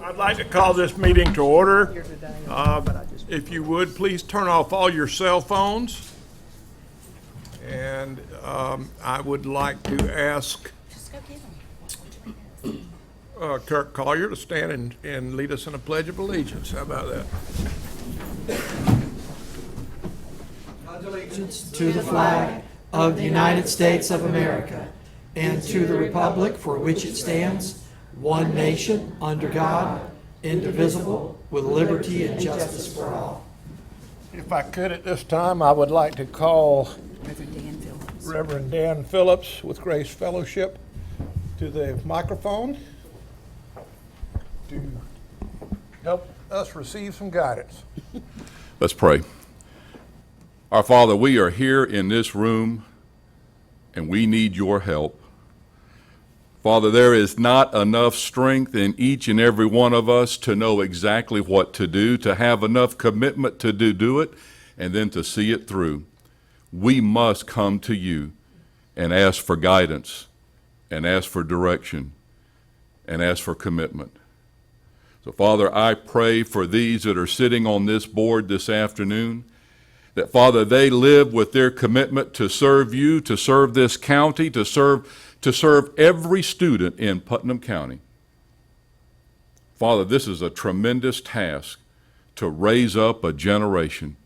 I'd like to call this meeting to order. If you would, please turn off all your cell phones. And I would like to ask Kirk Collier to stand and lead us in a Pledge of Allegiance. How about that? Allegiance to the flag of the United States of America and to the republic for which it stands, one nation, under God, indivisible, with liberty and justice for all. If I could at this time, I would like to call Reverend Dan Phillips with Grace Fellowship to the microphone to help us receive some guidance. Let's pray. Our Father, we are here in this room and we need your help. Father, there is not enough strength in each and every one of us to know exactly what to do, to have enough commitment to do it, and then to see it through. We must come to you and ask for guidance, and ask for direction, and ask for commitment. So, Father, I pray for these that are sitting on this board this afternoon, that, Father, they live with their commitment to serve you, to serve this county, to serve every student in Putnam County. Father, this is a tremendous task to raise up a generation,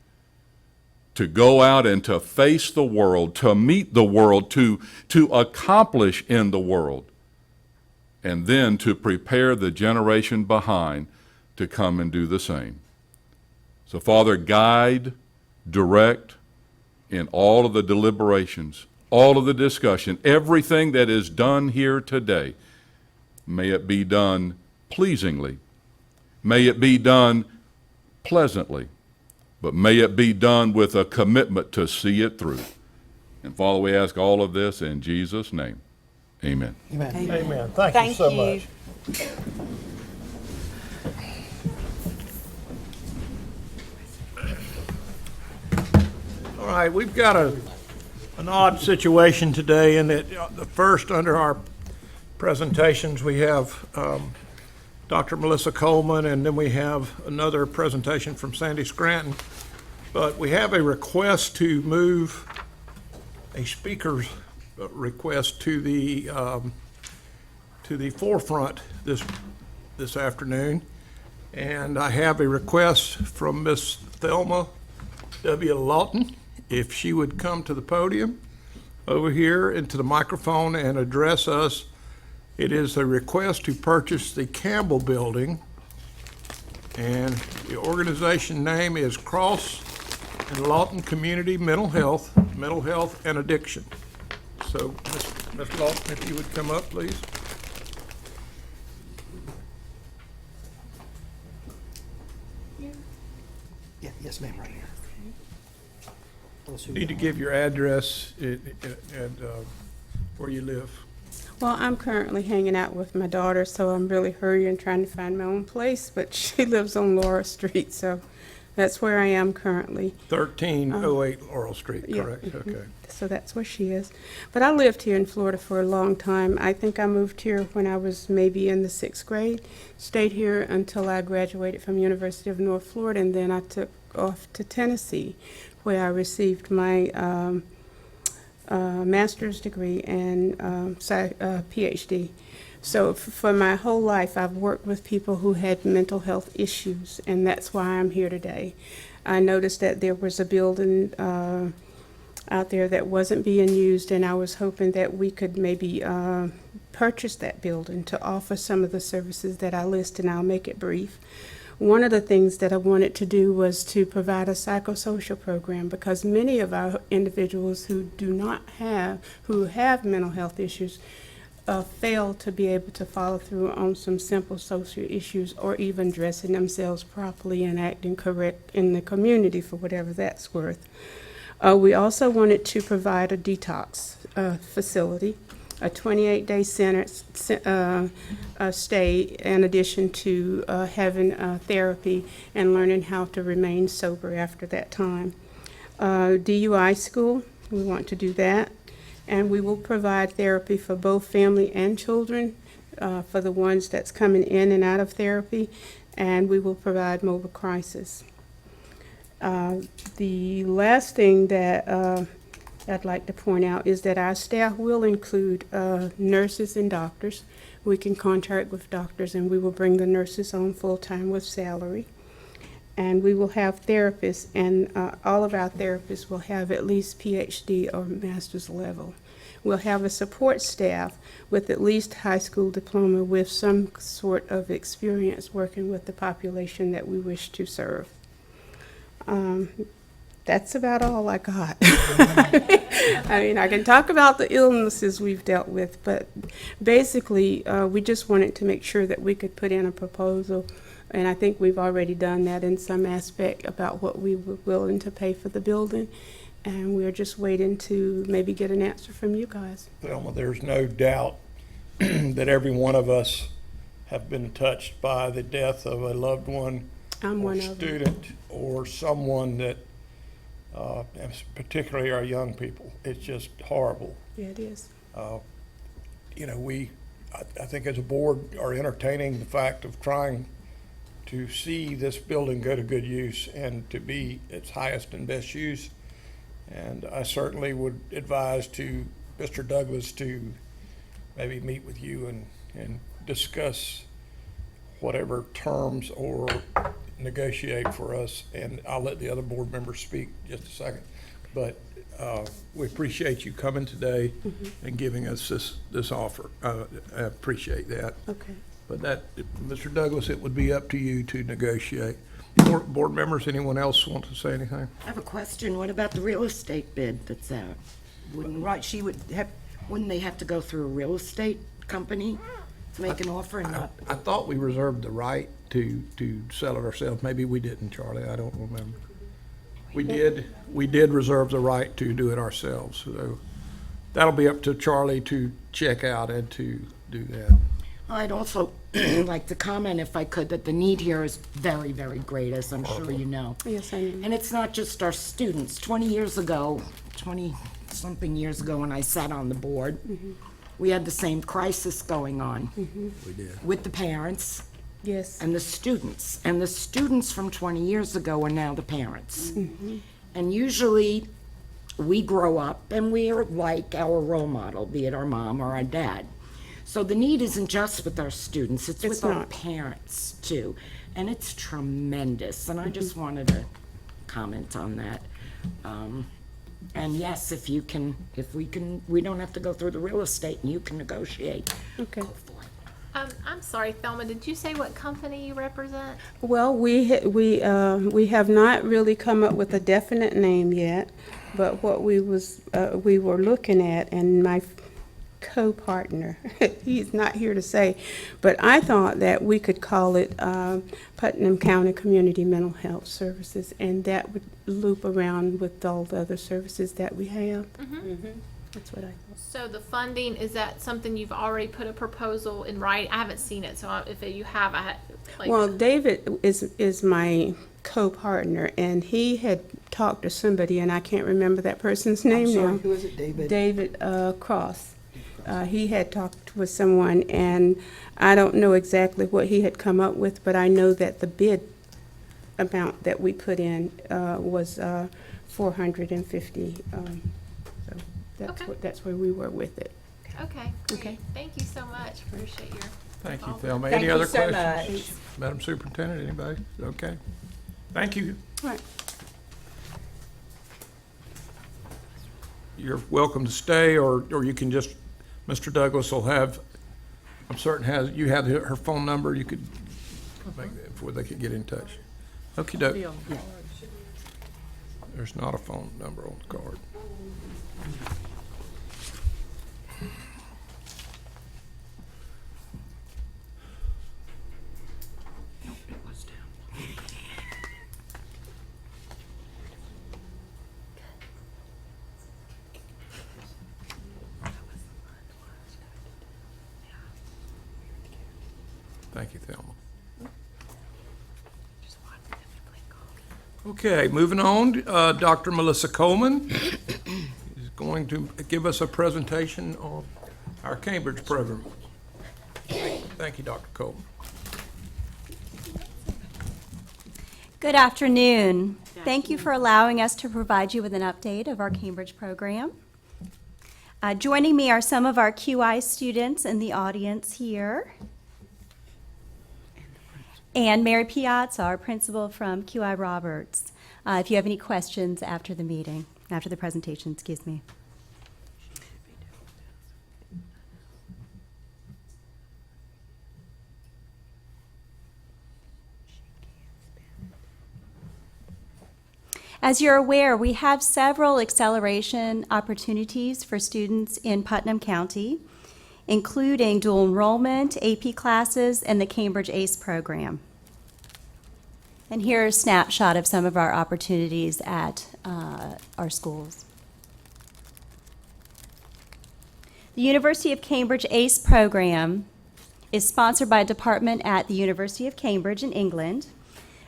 to go out and to face the world, to meet the world, to accomplish in the world, and then to prepare the generation behind to come and do the same. So, Father, guide, direct in all of the deliberations, all of the discussion, everything that is done here today. May it be done pleasingly. May it be done pleasantly. But may it be done with a commitment to see it through. And Father, we ask all of this in Jesus' name. Amen. Amen. Amen. Thank you so much. All right, we've got an odd situation today in that the first under our presentations we have Dr. Melissa Coleman, and then we have another presentation from Sandy Scranton. But we have a request to move a speaker's request to the forefront this afternoon. And I have a request from Miss Thelma W. Lawton, if she would come to the podium over here into the microphone and address us. It is a request to purchase the Campbell Building, and the organization name is Cross and Lawton Community Mental Health and Addiction. So, Ms. Lawton, if you would come up, please. Yeah, yes, ma'am, right here. You need to give your address and where you live. Well, I'm currently hanging out with my daughter, so I'm really hurrying, trying to find my own place, but she lives on Laura Street, so that's where I am currently. 1308 Laurel Street, Yeah, correct? Okay. So that's where she is. But I lived here in Florida for a long time. I think I moved here when I was maybe in the 6th grade, stayed here until I graduated from University of North Florida, and then I took off to Tennessee, where I received my master's degree and PhD. So for my whole life, I've worked with people who had mental health issues, and that's why I'm here today. I noticed that there was a building out there that wasn't being used, and I was hoping that we could maybe purchase that building to offer some of the services that I list, and I'll make it brief. One of the things that I wanted to do was to provide a psychosocial program, because many of our individuals who have mental health issues fail to be able to follow through on some simple social issues, or even dressing themselves properly and acting correct in the community, for whatever that's worth. We also wanted to provide a detox facility, a 28-day stay, in addition to having therapy and learning how to remain sober after that time. DUI school, we want to do that. And we will provide therapy for both family and children for the ones that's coming in and out of therapy, and we will provide mobile crisis. The last thing that I'd like to point out is that our staff will include nurses and doctors. We can contract with doctors, and we will bring the nurses on full-time with salary. And we will have therapists, and all of our therapists will have at least PhD or master's level. We'll have a support staff with at least high school diploma with some sort of experience working with the population that we wish to serve. That's about all I got. I mean, I can talk about the illnesses we've dealt with, but basically, we just wanted to make sure that we could put in a proposal, and I think we've already done that in some aspect about what we were willing to pay for the building, and we're just waiting to maybe get an answer from you guys. Thelma, there's no doubt that every one of us have been touched by the death of a loved one I'm or one of them. student or someone that, particularly our young people. It's just horrible. Yeah, it is. You know, I think as a board are entertaining the fact of trying to see this building go to good use and to be its highest and best use. And I certainly would advise to Mr. Douglas to maybe meet with you and discuss whatever terms or negotiate for us. And I'll let the other board members speak just a second. But we appreciate you coming today and giving us this offer. I appreciate that. Okay. But that, Mr. Douglas, it would be up to you to negotiate. Board members, anyone else want to say anything? I have a question. What about the real estate bid that's out? Wouldn't they have to go through a real estate company to make an offer and not? I thought we reserved the right to sell it ourselves. Maybe we didn't, Charlie. I don't remember. We did reserve the right to do it ourselves. So that'll be up to Charlie to check out and to do that. I'd also like to comment, if I could, that the need here is very, very great, as I'm sure you know. Yes, I know. And it's not just our students. 20-something years ago, when I sat on the board, we had the same crisis going on. We did. With the parents Yes. and the students. And the students from 20 years ago are now the parents. And usually, we grow up and we're like our role model, be it our mom or our dad. So the need isn't just with our students, it's with our not. parents too. And it's tremendous, and I just wanted to comment on that. And yes, if we can, we don't have to go through the real estate, and you can negotiate. Okay. Go for it. I'm sorry, Thelma, did you say what company you represent? Well, we have not really come up with a definite name yet, but what we were looking at, and my co-partner, he's not here to say, but I thought that we could call it Putnam County Community Mental Health Services, and that would loop around with all the other services that we have. That's what I thought. So the funding, is that something you've already put a proposal in writing? I haven't seen it, so if you have, Well, David is my co-partner, and he had talked to somebody, and I can't remember that person's name now. Who is it, David? David Cross. He had talked with someone, and I don't know exactly what he had come up with, but I know that the bid amount that we put in was $450. So Okay. that's where we were with it. okay, great. Okay. Thank you so much. Appreciate your. Thank you, involvement. Thelma. Thank Any you other so questions? Madam Superintendent, anybody? Okay. Thank you. All right. You're welcome to stay, or you can just, Mr. Douglas will have, I'm certain you have her phone number, you could make that before they could get in touch. Okey-doke. There's not a phone number on the card. It was down. Thank you, Thelma. Okay, moving on, Dr. Melissa Coleman is going to give us a presentation on our Cambridge program. Thank you, Dr. Colton. Good afternoon. Thank you for allowing us to provide you with an update of our Cambridge program. Joining me are some of our QI students in the audience here. And Mary Piazza, our principal from QI Roberts. If you have any questions after the meeting, after the presentation, excuse me. As you're aware, we have several acceleration opportunities for students in Putnam County, including dual enrollment, AP classes, and the Cambridge ACE program. And here is a snapshot of some of our opportunities at our schools. The University of Cambridge ACE program is sponsored by a department at the University of Cambridge in England.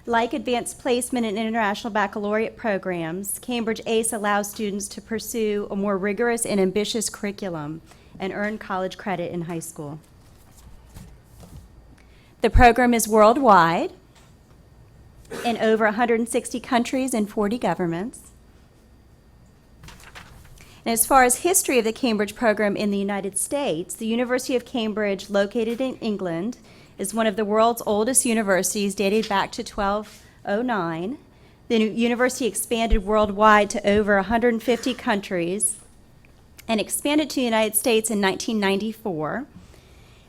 Like advanced placement and international baccalaureate programs, Cambridge ACE allows students to pursue a more rigorous and ambitious curriculum and earn college credit in high school. The program is worldwide in over 160 countries and 40 governments. And as far as history of the Cambridge program in the United States, the University of Cambridge, located in England, is one of the world's oldest universities, dated back to 1209. The university expanded worldwide to over 150 countries and expanded to the United States in 1994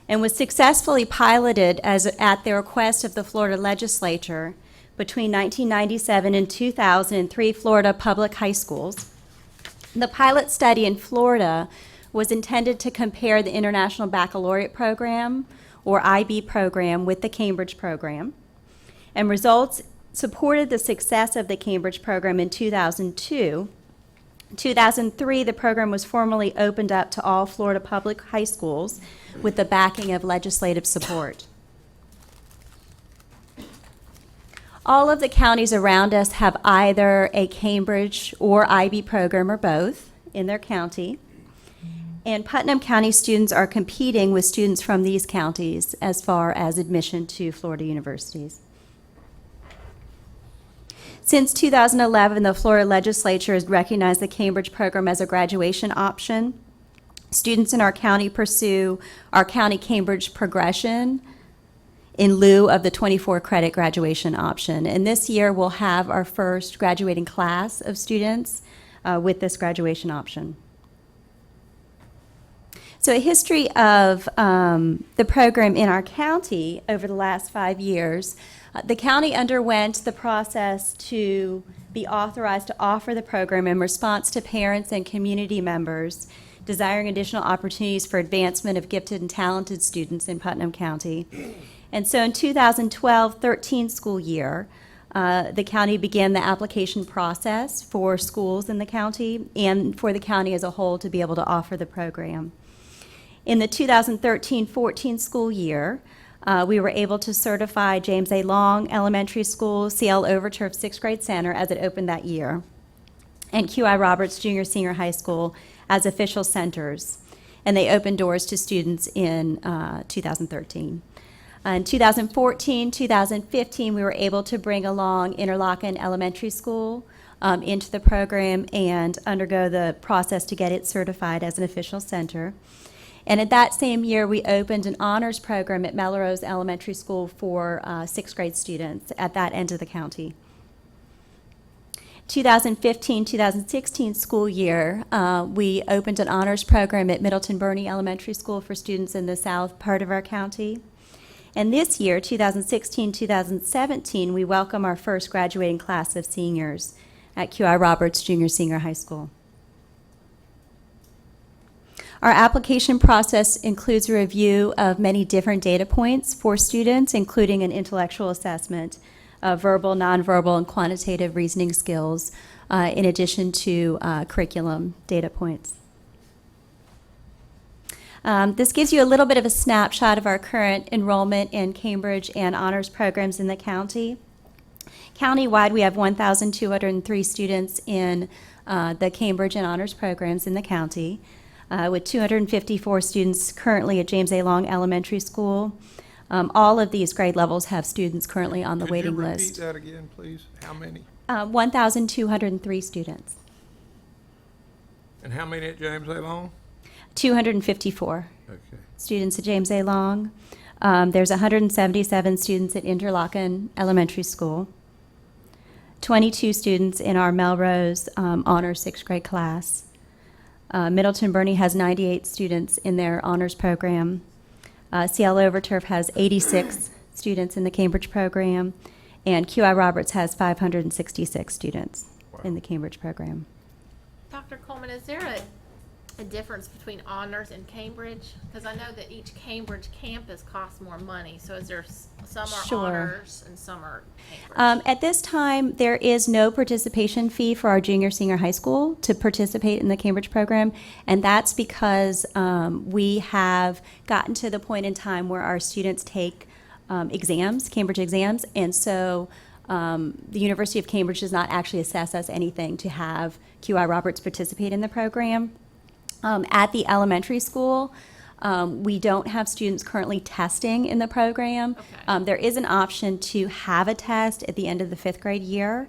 and was successfully piloted at the request of the Florida legislature between 1997 and 2003 Florida public high schools. The pilot study in Florida was intended to compare the International Baccalaureate Program, or IB program, with the Cambridge program, and results supported the success of the Cambridge program in 2002. In 2003, the program was formally opened up to all Florida public high schools with the backing of legislative support. All of the counties around us have either a Cambridge or IB program or both in their county. And Putnam County students are competing with students from these counties as far as admission to Florida universities. Since 2011, the Florida legislature has recognized the Cambridge program as a graduation option. Students in our county pursue our county Cambridge progression in lieu of the 24-credit graduation option. And this year, we'll have our first graduating class of students with this graduation option. So a history of the program in our county over the last 5 years. The county underwent the process to be authorized to offer the program in response to parents and community members desiring additional opportunities for advancement of gifted and talented students in Putnam County. And so in 2012-13 school year, the county began the application process for schools in the county and for the county as a whole to be able to offer the program. In the 2013-14 school year, we were able to certify James A. Long Elementary School, CL Overturf 6th Grade Center as it opened that year, and QI Roberts Junior Senior High School as official centers. And they opened doors to students in 2013. In 2014, 2015, we were able to bring along Interlochen Elementary School into the program and undergo the process to get it certified as an official center. And at that same year, we opened an honors program at Melrose Elementary School for 6th grade students at that end of the county. 2015-2016 school year, we opened an honors program at Middleton Burney Elementary School for students in the south part of our county. And this year, 2016-2017, we welcome our first graduating class of seniors at QI Roberts Junior Senior High School. Our application process includes a review of many different data points for students, including an intellectual assessment of verbal, nonverbal, and quantitative reasoning skills, in addition to curriculum data points. This gives you a little bit of a snapshot of our current enrollment in Cambridge and honors programs in the county. Countywide, we have 1,203 students in the Cambridge and honors programs in the county. with 254 students currently at James A. Long Elementary School. All of these grade levels have students currently on the waiting Could you list. repeat that again, please? How many? 1,203 students. And how many at James A. Long? 254 Okay. students at James A. Long. There's 177 students at Interlochen Elementary School. 22 students in our Melrose honors sixth grade class. Middleton Burney has 98 students in their honors program. CL Overturf has 86 students in the Cambridge program, and QI Roberts has 566 students in the Cambridge program. Dr. Coleman, is there a difference between honors and Cambridge? Because I know that each Cambridge campus costs more money, so is there, some are Sure. honors and some are Cambridge? At this time, there is no participation fee for our junior senior high school to participate in the Cambridge program, and that's because we have gotten to the point in time where our students take exams, Cambridge exams, and so the University of Cambridge does not actually assess us anything to have QI Roberts participate in the program. At the elementary school, we don't have students currently testing in the program. Okay. There is an option to have a test at the end of the fifth grade year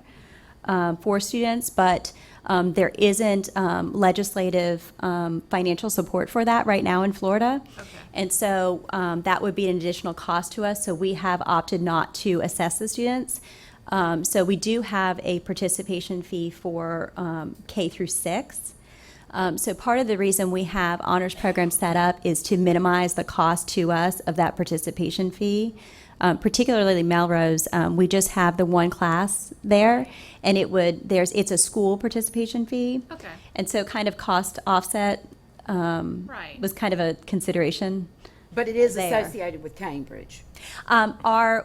for students, but there isn't legislative financial support for that right now in Florida. Okay. And so that would be an additional cost to us, so we have opted not to assess the students. So we do have a participation fee for K through 6. So part of the reason we have honors programs set up is to minimize the cost to us of that participation fee. Particularly Melrose, we just have the one class there, and it's a school participation fee. Okay. And so kind of cost offset Right. was kind of a consideration. But it is There. associated with Cambridge.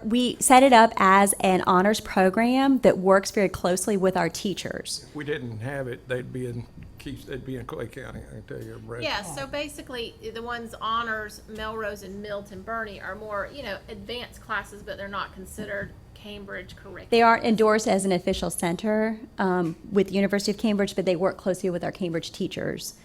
We set it up as an honors program that works very closely with our teachers. If we didn't have it, they'd be in Clay County, I can tell you, Brad. Yeah, so basically, the ones honors, Melrose and Milton Burney are more, advanced classes, but they're not considered Cambridge curriculum. They aren't endorsed as an official center with the University of Cambridge, but they work closely with our Cambridge teachers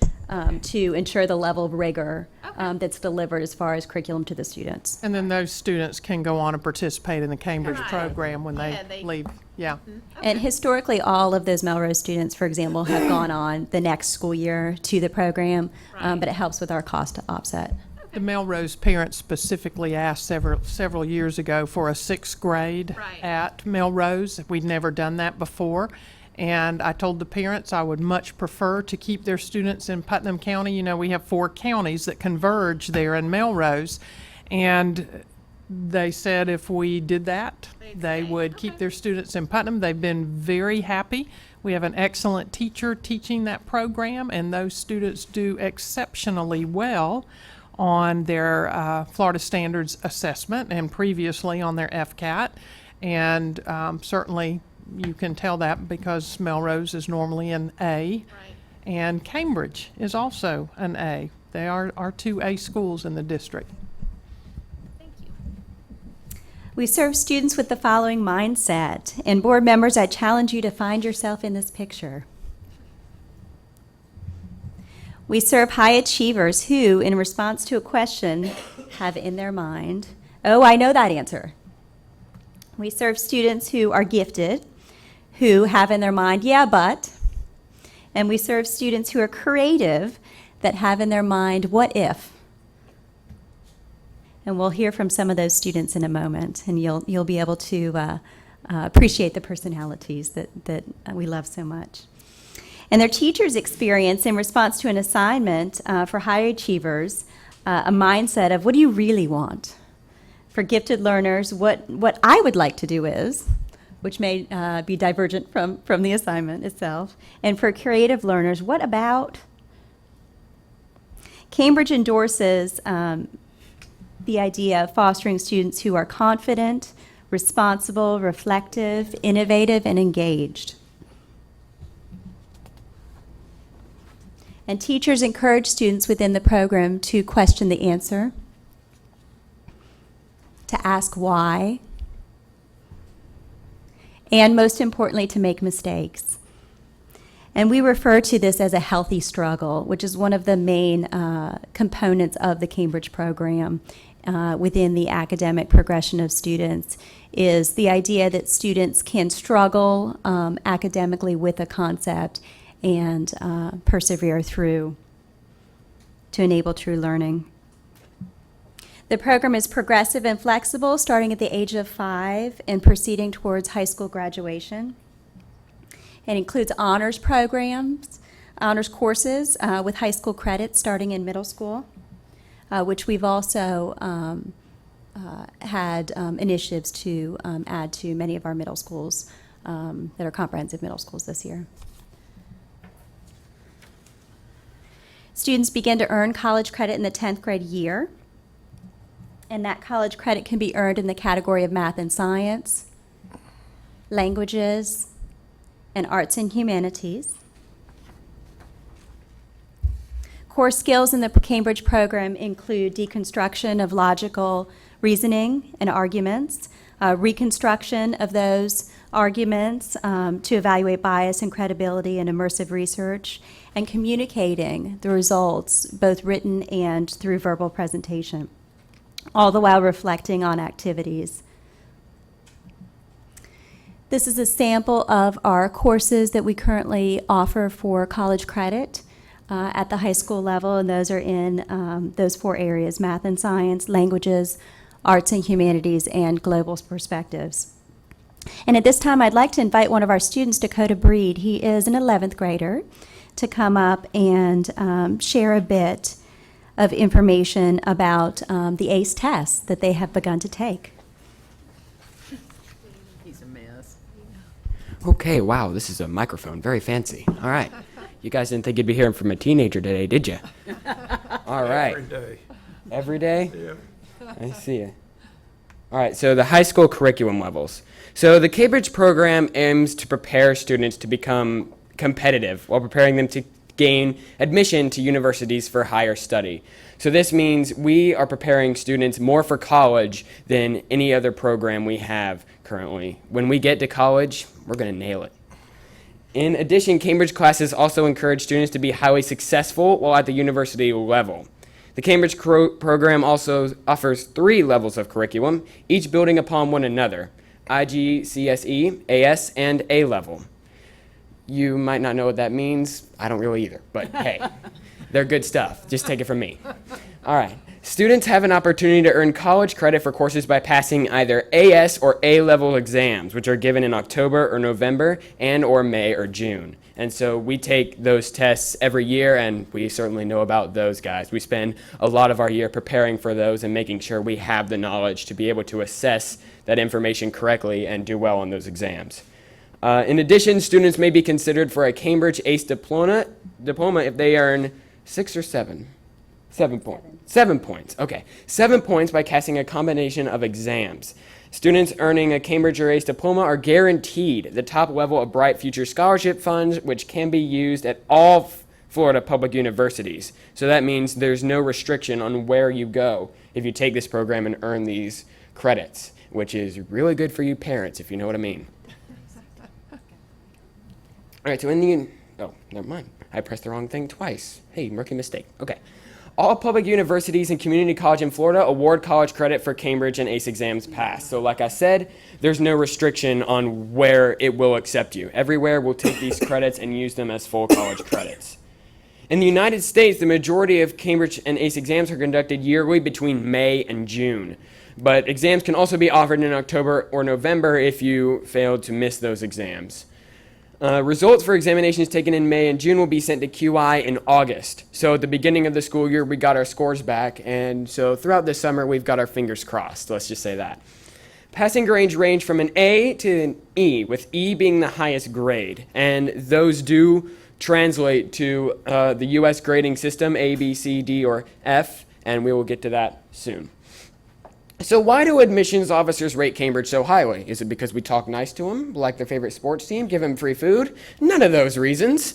to ensure the level of rigor Okay. that's delivered as far as curriculum to the students. And then those students can go on and participate in the Cambridge Right. program when Yeah, they they- leave. Yeah. And historically, all of those Melrose students, for example, have gone on the next school year to the program, Right. but it helps with our cost offset. The Melrose parents specifically asked several years ago for a sixth grade Right. at Melrose. We'd never done that before. And I told the parents I would much prefer to keep their students in Putnam County. You know, we have 4 counties that converge there in Melrose. And they said if we did that, They'd they stay. would keep Okay. their students in Putnam. They've been very happy. We have an excellent teacher teaching that program, and those students do exceptionally well on their Florida Standards Assessment and previously on their FCAT. And certainly you can tell that because Melrose is normally an A. Right. And Cambridge is also an A. They are our 2 A schools in the district. Thank you. We serve students with the following mindset. And board members, I challenge you to find yourself in this picture. We serve high achievers who, in response to a question, have in their mind, "Oh, I know that answer." We serve students who are gifted, who have in their mind, "Yeah, but." And we serve students who are creative, that have in their mind, "What if?" And we'll hear from some of those students in a moment, and you'll be able to appreciate the personalities that we love so much. And their teachers experience, in response to an assignment for high achievers, a mindset of, "What do you really want?" For gifted learners, what I would like to do is, which may be divergent from the assignment itself. And for creative learners, what about? Cambridge endorses the idea of fostering students who are confident, responsible, reflective, innovative, and engaged. And teachers encourage students within the program to question the answer, to ask why, and most importantly, to make mistakes. And we refer to this as a healthy struggle, which is one of the main components of the Cambridge program within the academic progression of students, is the idea that students can struggle academically with a concept and persevere through to enable true learning. The program is progressive and flexible, starting at the age of 5 and proceeding towards high school graduation. It includes honors programs, honors courses with high school credits starting in middle school, which we've also had initiatives to add to many of our middle schools that are comprehensive middle schools this year. Students begin to earn college credit in the 10th grade year, and that college credit can be earned in the category of math and science, languages, and arts and humanities. Core skills in the Cambridge program include deconstruction of logical reasoning and arguments, reconstruction of those arguments to evaluate bias and credibility and immersive research, and communicating the results, both written and through verbal presentation, all the while reflecting on activities. This is a sample of our courses that we currently offer for college credit at the high school level, and those are in those 4 areas: math and science, languages, arts and humanities, and global perspectives. And at this time, I'd like to invite one of our students, Dakota Breed. He is an 11th grader, to come up and share a bit of information about the ACE tests that they have begun to take. He's a mess. Okay, wow, this is a microphone. Very fancy. All right. You guys didn't think you'd be hearing from a teenager today, did you? All right. Every day. Every day? Yeah. I see it. All right, so the high school curriculum levels. So the Cambridge program aims to prepare students to become competitive while preparing them to gain admission to universities for higher study. So this means we are preparing students more for college than any other program we have currently. When we get to college, we're going to nail it. In addition, Cambridge classes also encourage students to be highly successful while at the university level. The Cambridge program also offers 3 levels of curriculum, each building upon one another: IGCSE, AS, and A level. You might not know what that means. I don't really either, but hey, they're good stuff. Just take it from me. All right. Students have an opportunity to earn college credit for courses by passing either AS or A-level exams, which are given in October or November and or May or June. And so we take those tests every year, and we certainly know about those guys. We spend a lot of our year preparing for those and making sure we have the knowledge to be able to assess that information correctly and do well on those exams. In addition, students may be considered for a Cambridge ACE diploma if they earn 6 or 7. 7 points. 7 points. Okay. 7 points by passing a combination of exams. Students earning a Cambridge or ACE diploma are guaranteed the top level of Bright Future Scholarship funds, which can be used at all Florida public universities. So that means there's no restriction on where you go if you take this program and earn these credits, which is really good for you parents, if you know what I mean. All right, so never mind. I pressed the wrong thing twice. Hey, rookie mistake. Okay. All public universities and community college in Florida award college credit for Cambridge and ACE exams passed. So like I said, there's no restriction on where it will accept you. Everywhere we'll take these credits and use them as full college credits. In the United States, the majority of Cambridge and ACE exams are conducted yearly between May and June. But exams can also be offered in October or November if you failed to miss those exams. Results for examinations taken in May and June will be sent to QI in August. So at the beginning of the school year, we got our scores back, and so throughout the summer, we've got our fingers crossed, let's just say that. Passing grades range from an A to an E, with E being the highest grade, and those do translate to the U.S. grading system, A, B, C, D, or F, and we will get to that soon. So why do admissions officers rate Cambridge so highly? Is it because we talk nice to them, like their favorite sports team, give them free food? None of those reasons.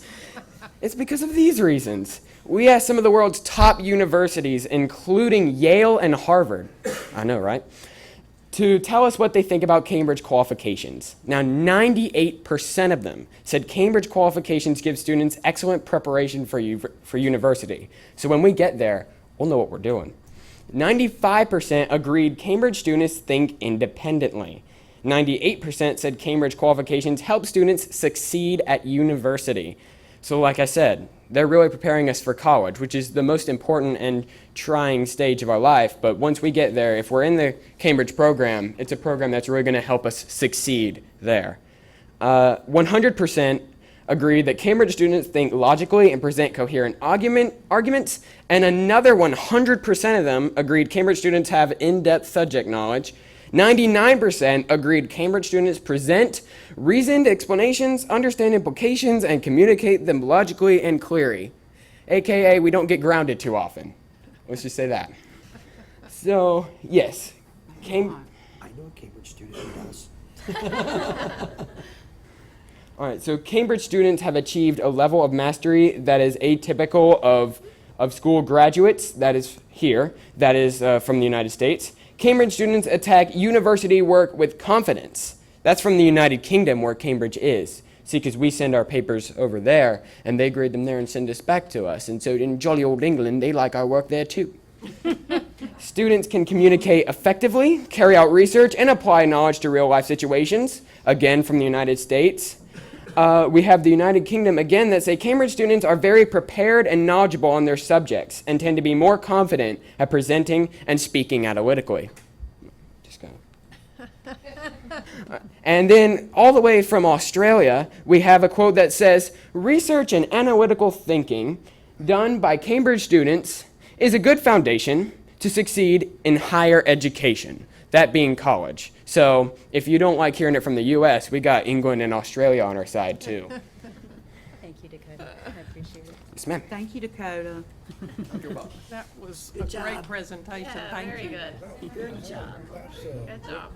It's because of these reasons. We asked some of the world's top universities, including Yale and Harvard. I know, right? to tell us what they think about Cambridge qualifications. Now, 98% of them said Cambridge qualifications give students excellent preparation for university. So when we get there, we'll know what we're doing. 95% agreed Cambridge students think independently. 98% said Cambridge qualifications help students succeed at university. So like I said, they're really preparing us for college, which is the most important and trying stage of our life. But once we get there, if we're in the Cambridge program, it's a program that's really going to help us succeed there. 100% agreed that Cambridge students think logically and present coherent arguments, and another 100% of them agreed Cambridge students have in-depth subject knowledge. 99% agreed Cambridge students present reasoned explanations, understand implications, and communicate them logically and clearly. AKA, we don't get grounded too often. Let's just say that. So, yes. I know a Cambridge student who does. All right, so Cambridge students have achieved a level of mastery that is atypical of school graduates, that is here, that is from the United States. Cambridge students attack university work with confidence. That's from the United Kingdom, where Cambridge is. See, because we send our papers over there, and they grade them there and send us back to us. And so in jolly old England, they like our work there too. Students can communicate effectively, carry out research, and apply knowledge to real-life situations, again from the United States. We have the United Kingdom, again, that say Cambridge students are very prepared and knowledgeable on their subjects and tend to be more confident at presenting and speaking analytically. Just go. And then all the way from Australia, we have a quote that says, research and analytical thinking done by Cambridge students is a good foundation to succeed in higher education, that being college. So if you don't like hearing it from the U.S., we got England and Australia on our side too. Thank you, Dakota. I appreciate it. Yes, ma'am. Thank you, Dakota. That was a great presentation. Yeah, Thank very you. good. Good job. Good job.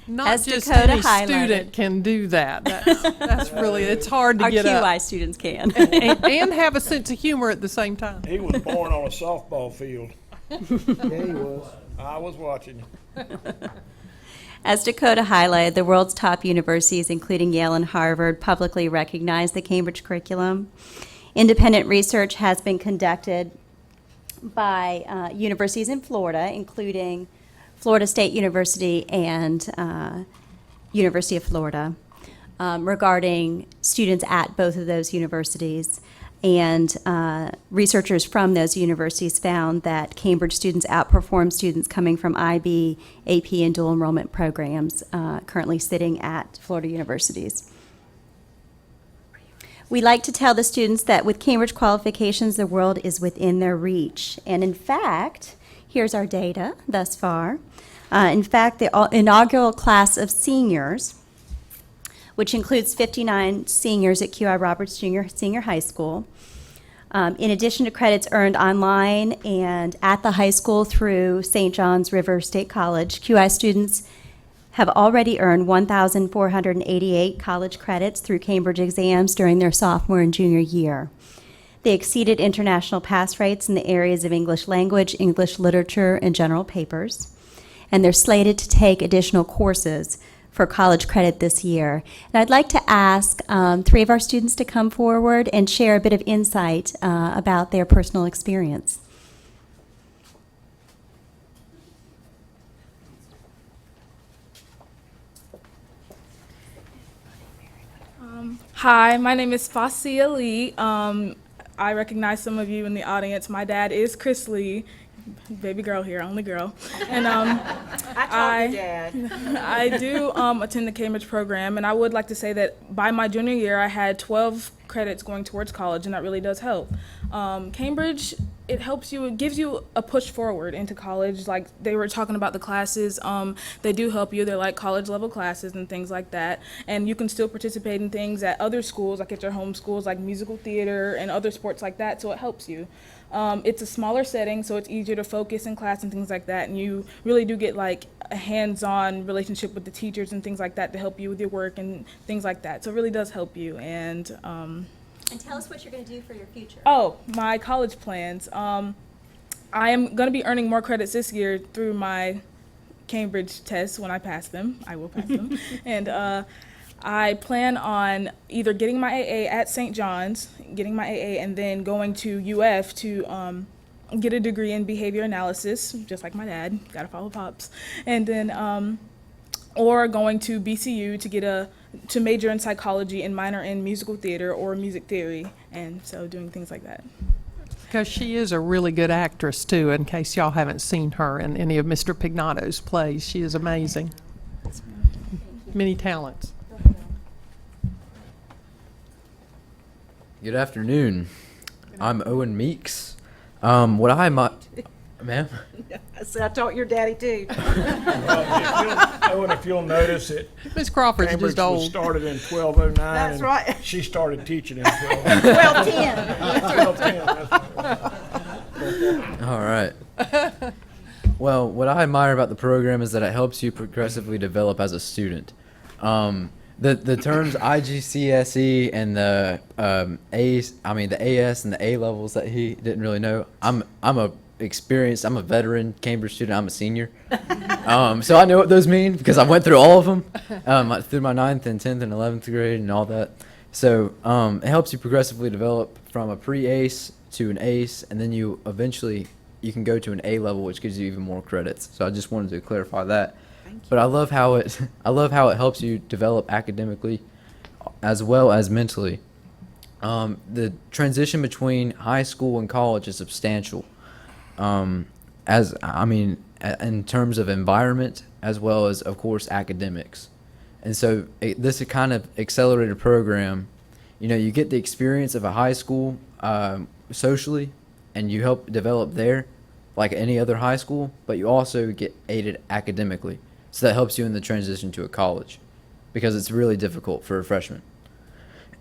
Not As just Dakota any highlighted. student can do that. That's really, it's hard to Our get up. QI students can. And have a sense of humor at the same time. He was born on a softball field. Yeah, he was. I was watching. As Dakota highlighted, the world's top universities, including Yale and Harvard, publicly recognize the Cambridge curriculum. Independent research has been conducted by universities in Florida, including Florida State University and University of Florida, regarding students at both of those universities. And researchers from those universities found that Cambridge students outperform students coming from IB, AP, and dual enrollment programs currently sitting at Florida universities. We like to tell the students that with Cambridge qualifications, the world is within their reach. And in fact, here's our data thus far. In fact, the inaugural class of seniors, which includes 59 seniors at QI Roberts Jr. Senior High School. In addition to credits earned online and at the high school through St. John's River State College, QI students have already earned 1,488 college credits through Cambridge exams during their sophomore and junior year. They exceeded international pass rates in the areas of English language, English literature, and general papers. And they're slated to take additional courses for college credit this year. And I'd like to ask 3 of our students to come forward and share a bit of insight about their personal experience. Hi, my name is Fasia Lee. I recognize some of you in the audience. My dad is Chris Lee, baby girl here, only girl. And I told your dad. I do attend the Cambridge program, and I would like to say that by my junior year, I had 12 credits going towards college, and that really does help. Cambridge, it helps you, it gives you a push forward into college. Like they were talking about the classes, they do help you. They're like college level classes and things like that. And you can still participate in things at other schools, like at your home schools, like musical theater and other sports like that, so it helps you. It's a smaller setting, so it's easier to focus in class and things like that, and you really do get like a hands-on relationship with the teachers and things like that to help you with your work and things like that. So it really does help you. And tell us what you're going to do for your future. oh, my college plans. I am going to be earning more credits this year through my Cambridge tests when I pass them. I will pass them. And I plan on either getting my AA at St. John's, getting my AA, and then going to UF to get a degree in behavior analysis, just like my dad. Gotta follow pops. And then, or going to BCU to major in psychology and minor in musical theater or music theory, and so doing things like that. Because she is a really good actress, too, in case y'all haven't seen her in any of Mr. Pignato's plays. She is amazing. Many talents. Good afternoon. I'm Owen Meeks. What I might, ma'am? I taught your daddy too. If you'll notice it, Miss Crawford's Cambridge just was old. started in 1209. That's and right. She started teaching in 1209. 1210. All right. Well, what I admire about the program is that it helps you progressively develop as a student. The terms IGCSE and the the AS and the A levels that he didn't really know. I'm a veteran Cambridge student. I'm a senior, so I know what those mean because I went through all of them through my 9th and 10th and 11th grade and all that. So it helps you progressively develop from a pre-ACE to an ACE, and then you can go to an A level, which gives you even more credits. So I just wanted to clarify that. But I love how it helps you develop academically as well as mentally. The transition between high school and college is substantial. In terms of environment as well as, of course, academics. And so this kind of accelerated program, you get the experience of a high school socially, and you help develop there like any other high school, but you also get aided academically. So that helps you in the transition to a college because it's really difficult for a freshman.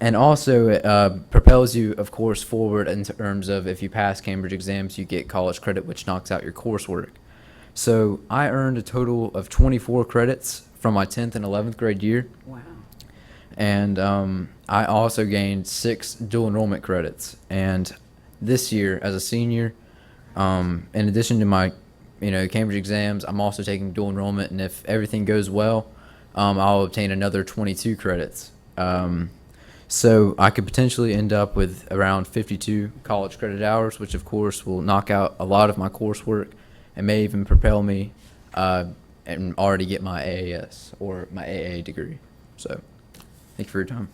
And also it propels you, of course, forward in terms of if you pass Cambridge exams, you get college credit, which knocks out your coursework. So I earned a total of 24 credits from my 10th and 11th grade year. Wow. And I also gained 6 dual enrollment credits. And this year, as a senior, in addition to my Cambridge exams, I'm also taking dual enrollment, and if everything goes well, I'll obtain another 22 credits. So I could potentially end up with around 52 college credit hours, which of course will knock out a lot of my coursework and may even propel me and already get my AAS or my AA degree. So thank you for your time.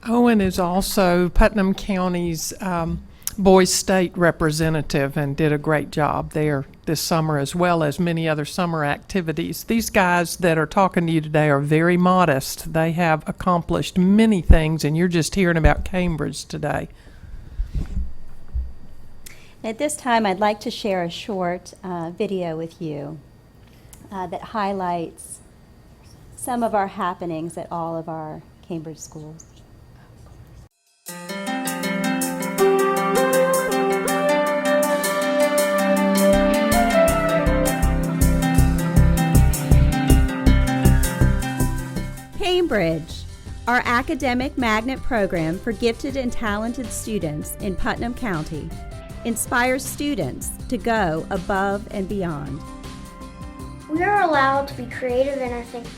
Owen is also Putnam County's Boys State representative and did a great job there this summer, as well as many other summer activities. These guys that are talking to you today are very modest. They have accomplished many things, and you're just hearing about Cambridge today. At this time, I'd like to share a short video with you that highlights some of our happenings at all of our Cambridge schools. Cambridge, our academic magnet program for gifted and talented students in Putnam County, inspires students to go above and beyond. We are allowed to be creative in our thinking.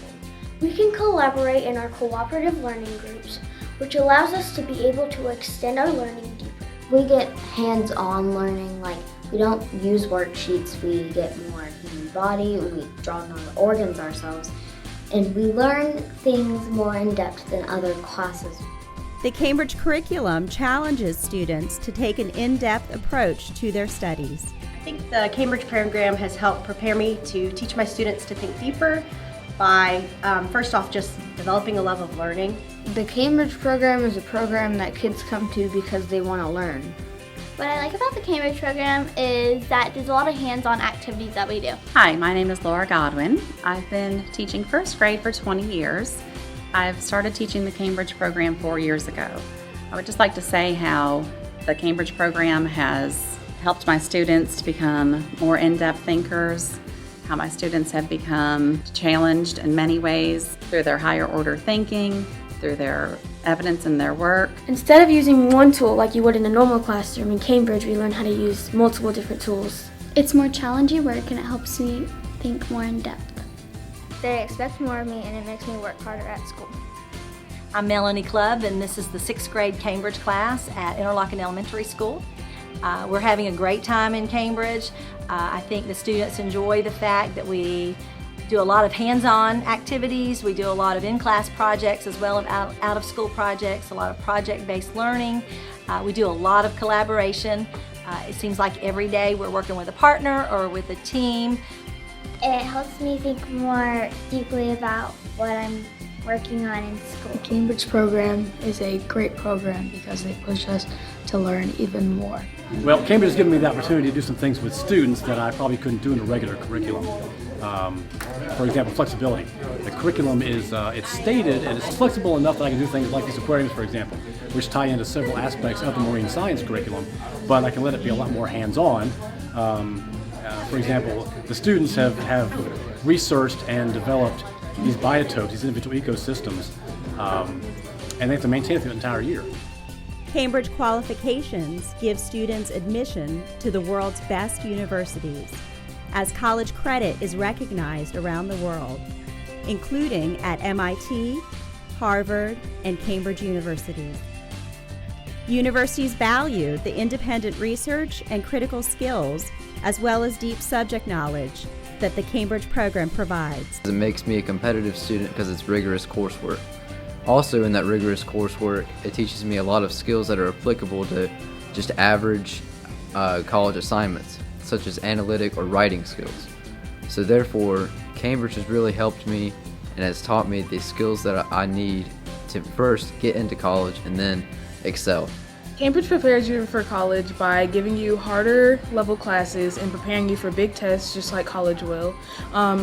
We can collaborate in our cooperative learning groups, which allows us to be able to extend our learning deeper. We get hands-on learning, like we don't use worksheets, we get more human body, we draw on the organs ourselves, and we learn things more in depth than other classes. The Cambridge curriculum challenges students to take an in-depth approach to their studies. I think the Cambridge program has helped prepare me to teach my students to think deeper by, first off, just developing a love of learning. The Cambridge program is a program that kids come to because they want to learn. What I like about the Cambridge program is that there's a lot of hands-on activities that we do. Hi, my name is Laura Godwin. I've been teaching first grade for 20 years. I've started teaching the Cambridge program 4 years ago. I would just like to say how the Cambridge program has helped my students to become more in-depth thinkers, how my students have become challenged in many ways through their higher order thinking, through their evidence in their work. Instead of using one tool like you would in a normal classroom, in Cambridge we learn how to use multiple different tools. It's more challenging work and it helps me think more in depth. They expect more of me, and it makes me work harder at school. I'm Melanie Clubb, and this is the 6th grade Cambridge class at Interlochen Elementary School. We're having a great time in Cambridge. I think the students enjoy the fact that we do a lot of hands-on activities. We do a lot of in-class projects as well as out-of-school projects, a lot of project-based learning. We do a lot of collaboration. It seems like every day we're working with a partner or with a team. It helps me think more deeply about what I'm working on in school. The Cambridge program is a great program because they push us to learn even more. Well, Cambridge has given me the opportunity to do some things with students that I probably couldn't do in a regular curriculum. For example, flexibility. The curriculum is it's stated and it's flexible enough that I can do things like these aquariums, for example, which tie into several aspects of the marine science curriculum, but I can let it be a lot more hands-on. For example, the students have researched and developed these biotopes, these individual ecosystems, and they have to maintain it for the entire year. Cambridge Qualifications gives students admission to the world's best universities, as college credit is recognized around the world, including at MIT, Harvard, and Cambridge universities. Universities value the independent research and critical skills, as well as deep subject knowledge that the Cambridge program provides. It makes me a competitive student because it's rigorous coursework. Also in that rigorous coursework, it teaches me a lot of skills that are applicable to just average college assignments, such as analytic or writing skills. So therefore, Cambridge has really helped me and has taught me the skills that I need to first get into college and then excel. Cambridge prepares you for college by giving you harder level classes and preparing you for big tests just like college will.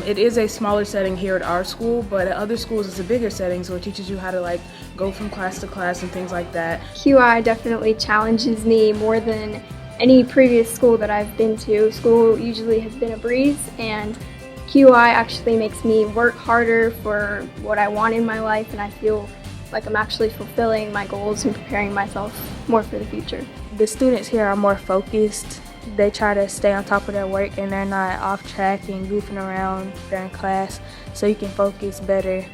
It is a smaller setting here at our school, but at other schools it's a bigger setting, so it teaches you how to go from class to class and things like that. QI definitely challenges me more than any previous school that I've been to. School usually has been a breeze, and QI actually makes me work harder for what I want in my life, and I feel like I'm actually fulfilling my goals and preparing myself more for the future. The students here are more focused. They try to stay on top of their work and they're not off track and goofing around during class, so you can focus better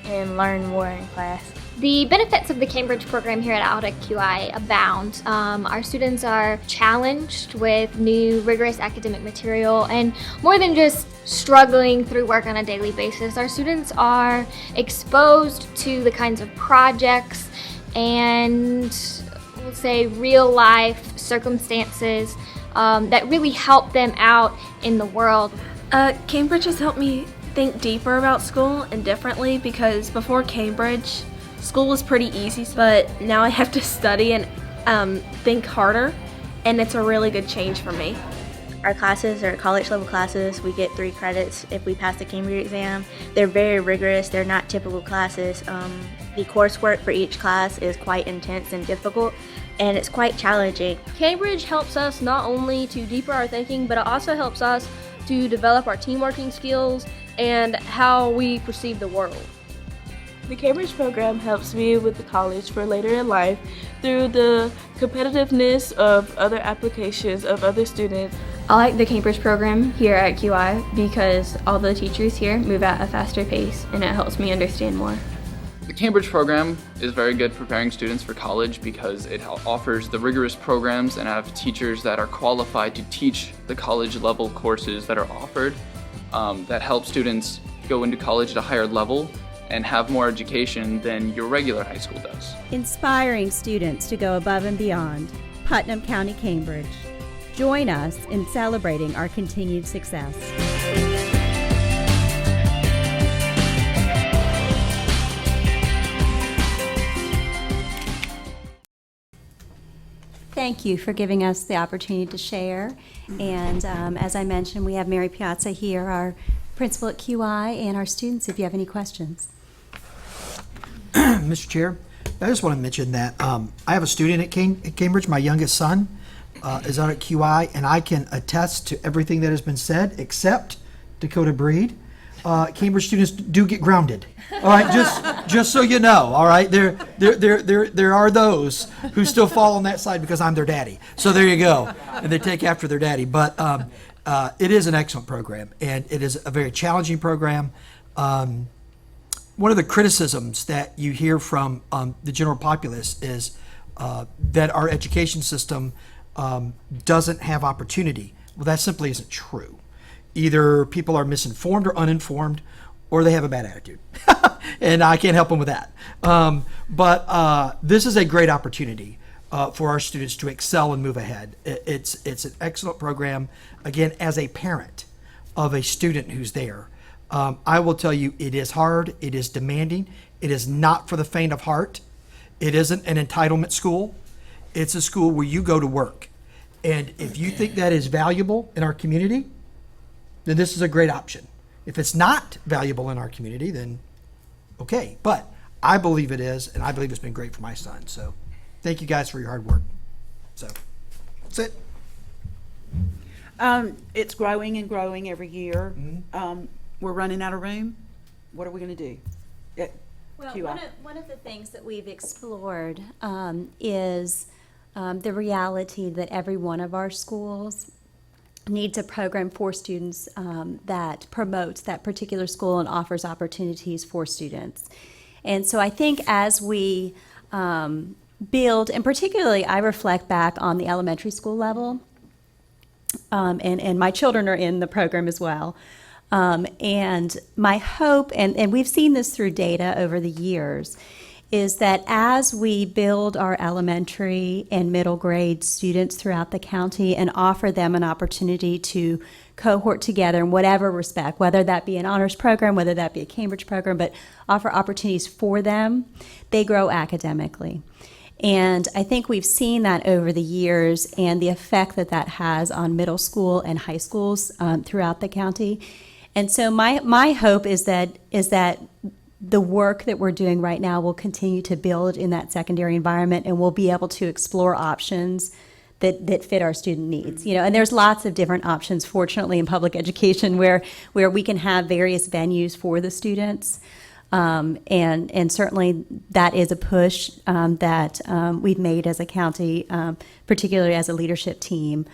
and learn more in class. The benefits of the Cambridge program here at Alta QI abound. Our students are challenged with new rigorous academic material, and more than just struggling through work on a daily basis, our students are exposed to the kinds of projects and, we'll say, real life circumstances that really help them out in the world. Cambridge has helped me think deeper about school and differently, because before Cambridge, school was pretty easy, but now I have to study and think harder, and it's a really good change for me. Our classes are college level classes. We get 3 credits if we pass the Cambridge exam. They're very rigorous. They're not typical classes. The coursework for each class is quite intense and difficult, and it's quite challenging. Cambridge helps us not only to deepen our thinking, but it also helps us to develop our team working skills and how we perceive the world. The Cambridge program helps me with the college for later in life through the competitiveness of other applications of other students. I like the Cambridge program here at QI because all the teachers here move at a faster pace, and it helps me understand more. The Cambridge program is very good preparing students for college because it offers the rigorous programs and have teachers that are qualified to teach the college level courses that are offered that help students go into college at a higher level and have more education than your regular high school does. Inspiring students to go above and beyond. Putnam County, Cambridge. Join us in celebrating our continued success. Thank you for giving us the opportunity to share. And as I mentioned, we have Mary Piazza here, our principal at QI, and our students, if you have any questions. Mr. Chair, I just want to mention that I have a student at Cambridge. My youngest son is out at QI, and I can attest to everything that has been said except Dakota Breed. Cambridge students do get grounded. All right, just so you know. All right, there are those who still fall on that side because I'm their daddy. So there you go, and they take after their daddy. But It is an excellent program, and it is a very challenging program. One of the criticisms that you hear from the general populace is that our education system doesn't have opportunity. Well, that simply isn't true. Either people are misinformed or uninformed, or they have a bad attitude. And I can't help them with that. But this is a great opportunity for our students to excel and move ahead. It's an excellent program. Again, as a parent of a student who's there, I will tell you it is hard, it is demanding, it is not for the faint of heart. It isn't an entitlement school. It's a school where you go to work. And if you think that is valuable in our community, then this is a great option. If it's not valuable in our community, then okay. But I believe it is, and I believe it's been great for my son. So thank you guys for your hard work. So that's it. It's growing and growing every year. We're running out of room. What are we going to do? Well, one of the things that we've explored is the reality that every one of our schools needs a program for students that promotes that particular school and offers opportunities for students. And so I think as we build, and particularly I reflect back on the elementary school level, and my children are in the program as well. And my hope, and we've seen this through data over the years, is that as we build our elementary and middle grade students throughout the county and offer them an opportunity to cohort together in whatever respect, whether that be an honors program, whether that be a Cambridge program, but offer opportunities for them, they grow academically. And I think we've seen that over the years and the effect that that has on middle school and high schools throughout the county. And so my hope is that the work that we're doing right now will continue to build in that secondary environment, and we'll be able to explore options that fit our student needs. You know, and there's lots of different options, fortunately, in public education where we can have various venues for the students. And certainly that is a push that we've made as a county, particularly as a leadership team,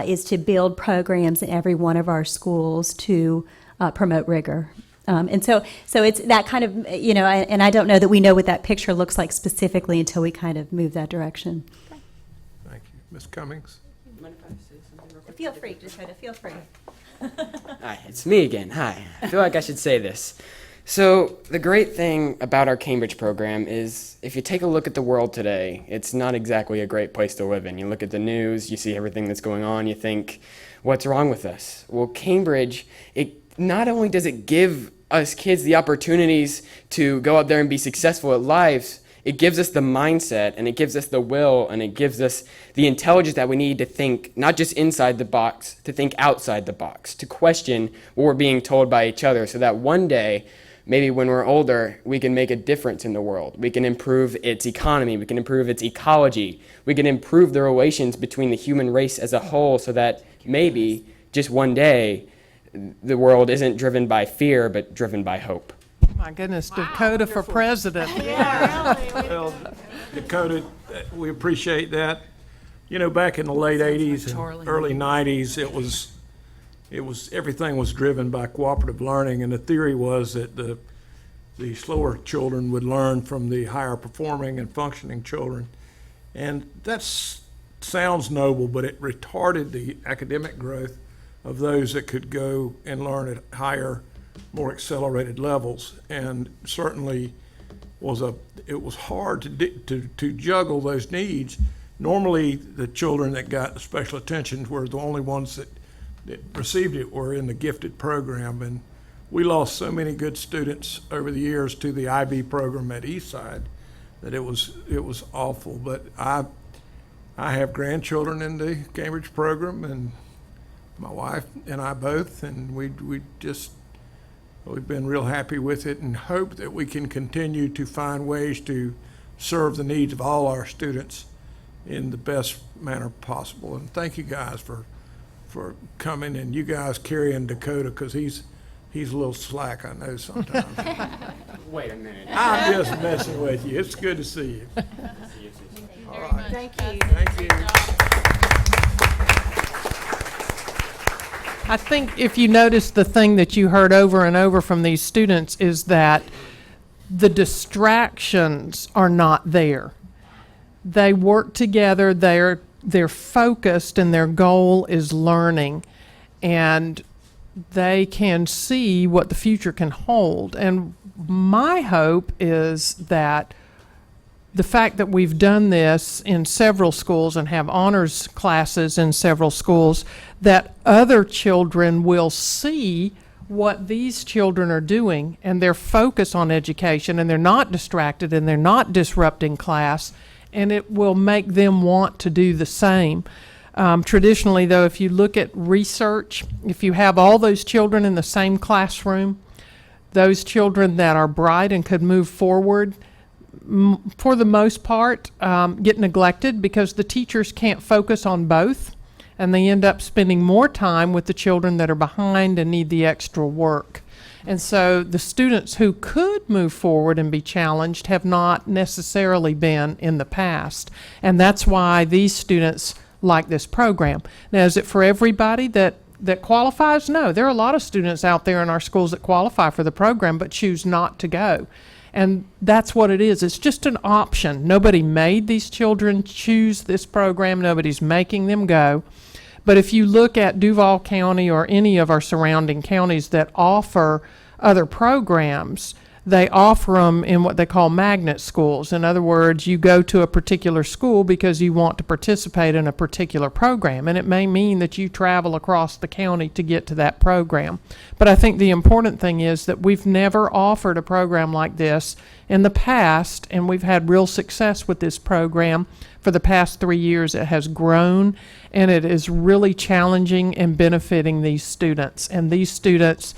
is to build programs in every one of our schools to promote rigor. And so it's that kind of, you know, and I don't know that we know what that picture looks like specifically until we kind of move that direction. Thank you. Ms. Cummings? Feel free, Dakota, feel free. Hi, it's me again. Hi. I feel like I should say this. So the great thing about our Cambridge program is if you take a look at the world today, it's not exactly a great place to live in. You look at the news, you see everything that's going on, you think, what's wrong with us? Well, Cambridge, not only does it give us kids the opportunities to go out there and be successful at lives, it gives us the mindset, and it gives us the will, and it gives us the intelligence that we need to think not just inside the box, to think outside the box, to question what we're being told by each other, so that one day, maybe when we're older, we can make a difference in the world. We can improve its economy, we can improve its ecology, we can improve the relations between the human race as a whole, so that maybe, just one day, the world isn't driven by fear, but driven by hope. My goodness, Dakota for president. Well, Dakota, we appreciate that. You know, back in the late 80s and early 90s, it was everything was driven by cooperative learning, and the theory was that the slower children would learn from the higher performing and functioning children. And that sounds noble, but it retarded the academic growth of those that could go and learn at higher, more accelerated levels. And certainly it was hard to juggle those needs. Normally, the children that got the special attention were the only ones that received it were in the gifted program. And we lost so many good students over the years to the IB program at Eastside that it was awful. But I have grandchildren in the Cambridge program, and my wife and I both, and we've been real happy with it, and hope that we can continue to find ways to serve the needs of all our students in the best manner possible. And thank you guys for coming, and you guys carrying Dakota, because he's a little slack, I know sometimes. Wait a minute. I'm just messing with you. It's good to see you. All right. Thank you. Thank you. I think if you notice, the thing that you heard over and over from these students is that the distractions are not there. They work together, they're focused, and their goal is learning, and they can see what the future can hold. And my hope is that the fact that we've done this in several schools and have honors classes in several schools, that other children will see what these children are doing and their focus on education, and they're not distracted and they're not disrupting class, and it will make them want to do the same. Traditionally, though, if you look at research, if you have all those children in the same classroom, those children that are bright and could move forward, for the most part, get neglected because the teachers can't focus on both, and they end up spending more time with the children that are behind and need the extra work. And so the students who could move forward and be challenged have not necessarily been in the past. And that's why these students like this program. Now, is it for everybody that qualifies? No. There are a lot of students out there in our schools that qualify for the program but choose not to go. And that's what it is. It's just an option. Nobody made these children choose this program. Nobody's making them go. But if you look at Duval County or any of our surrounding counties that offer other programs, they offer them in what they call magnet schools. In other words, you go to a particular school because you want to participate in a particular program, and it may mean that you travel across the county to get to that program. But I think the important thing is that we've never offered a program like this in the past, and we've had real success with this program. For the past 3 years, it has grown, and it is really challenging and benefiting these students. And these students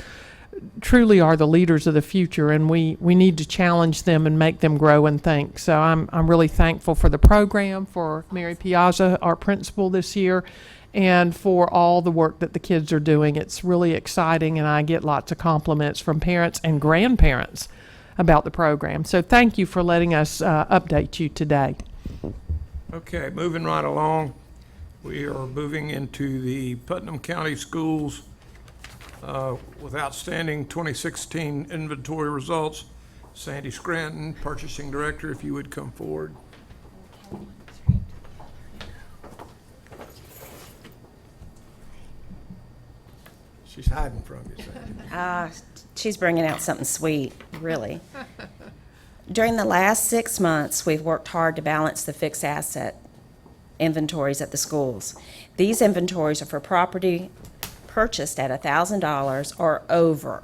truly are the leaders of the future, and we need to challenge them and make them grow and think. So I'm really thankful for the program, for Mary Piazza, our principal this year, and for all the work that the kids are doing. It's really exciting, and I get lots of compliments from parents and grandparents about the program. So thank you for letting us update you today. Okay, moving right along, we are moving into the Putnam County Schools with outstanding 2016 inventory results. Sandy Scranton, Purchasing Director, if you would come forward. She's hiding from you, Sandy. She's bringing out something sweet, really. During the last 6 months, we've worked hard to balance the fixed asset inventories at the schools. These inventories are for property purchased at $1,000 or over.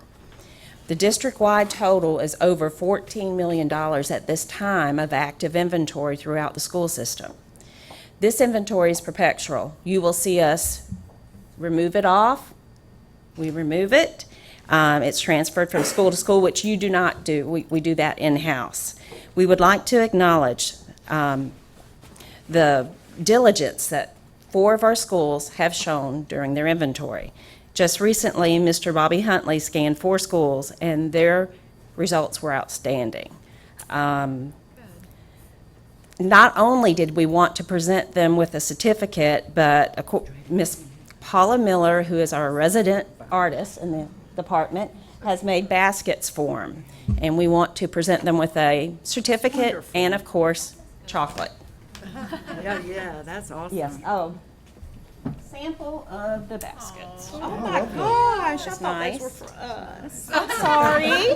The district-wide total is over $14 million at this time of active inventory throughout the school system. This inventory is perpetual. You will see us remove it off. We remove it. It's transferred from school to school, which you do not do. We do that in-house. We would like to acknowledge the diligence that 4 of our schools have shown during their inventory. Just recently, Mr. Bobby Huntley scanned 4 schools, and their results were outstanding. Not only did we want to present them with a certificate, but Miss Paula Miller, who is our resident artist in the department, has made baskets for them, and we want to present them with a certificate. Wonderful. And, of course, chocolate. Yeah, that's awesome. Yes. Oh, sample of the baskets. Oh my gosh, I thought nice. those were for us. I'm sorry.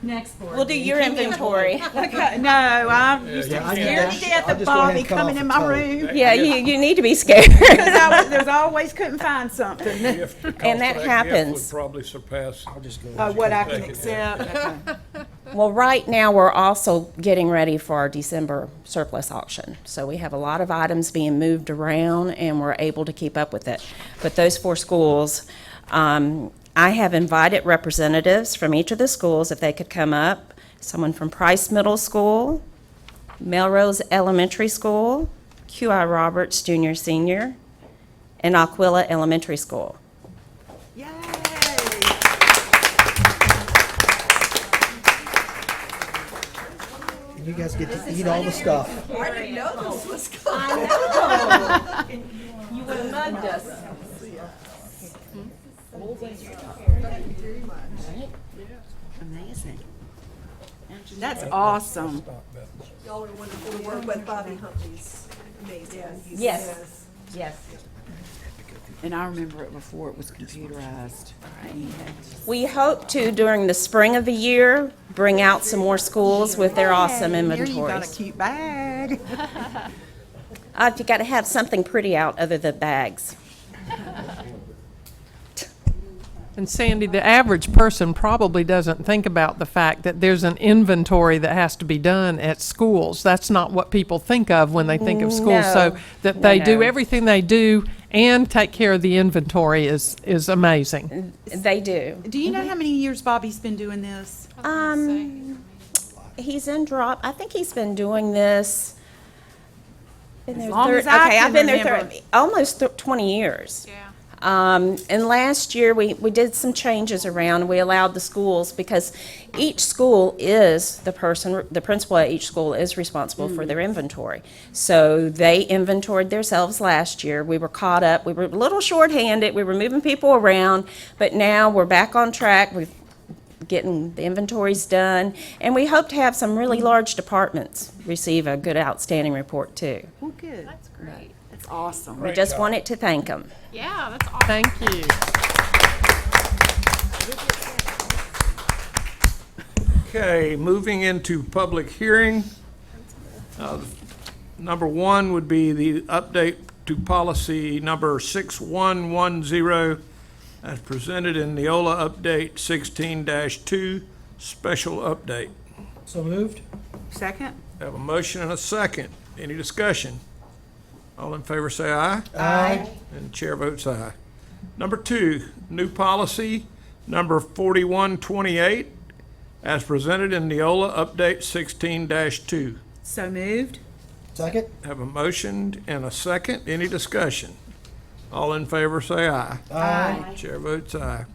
Next board. We'll do your inventory. Okay, no, I'm scared to death of Bobby coming in my room. Yeah, you need to be scared. Because there's always couldn't find something. And that happens. Would probably surpass. What I can accept. Okay. Well, right now, we're also getting ready for our December surplus auction. So we have a lot of items being moved around, and we're able to keep up with it. But those 4 schools, I have invited representatives from each of the schools if they could come up. Someone from Price Middle School, Melrose Elementary School, QI Roberts Junior Senior, and Aquila Elementary School. You guys get to eat all the stuff. I didn't know this was coming. I know. You would have mugged us. Amazing. That's awesome. Y'all are wonderful to work with. Bobby Humphrey's amazing. He's- Yes. Yes. And I remember it before it was computerized. We hope to, during the spring of the year, bring out some more schools with their awesome Here you got a inventories. cute bag. You got to have something pretty out other than bags. And Sandy, the average person probably doesn't think about the fact that there's an inventory that has to be done at schools. That's not what people think of when they think of schools. So that they do everything they do and take care of the inventory is amazing. They do. Do you know how many years Bobby's been doing this? He's in drop. I think he's been doing this. Been As there long as I okay, can I've been there remember. almost 20 years. Yeah. And last year, we did some changes around. We allowed the schools, because each school is the principal at each school is responsible for their inventory. So they inventoried themselves last year. We were caught up. We were a little shorthanded. We were moving people around, but now we're back on track. We're getting the inventories done, and we hope to have some really large departments receive a good, outstanding report too. Well, good. That's great. That's awesome. We just wanted to thank them. Yeah, that's awesome. Thank you. Okay, moving into public hearing. Number one would be the update to policy number 6110 as presented in Neola Update 16-2, special update. So moved? Second? Have a motion and a second. Any discussion? All in favor say aye. Aye. And the chair votes aye. Number two, new policy number 4128 as presented in Neola Update 16-2. So moved? Second? Have a motion and a second. Any discussion? All in favor say aye. Aye. Chair votes aye.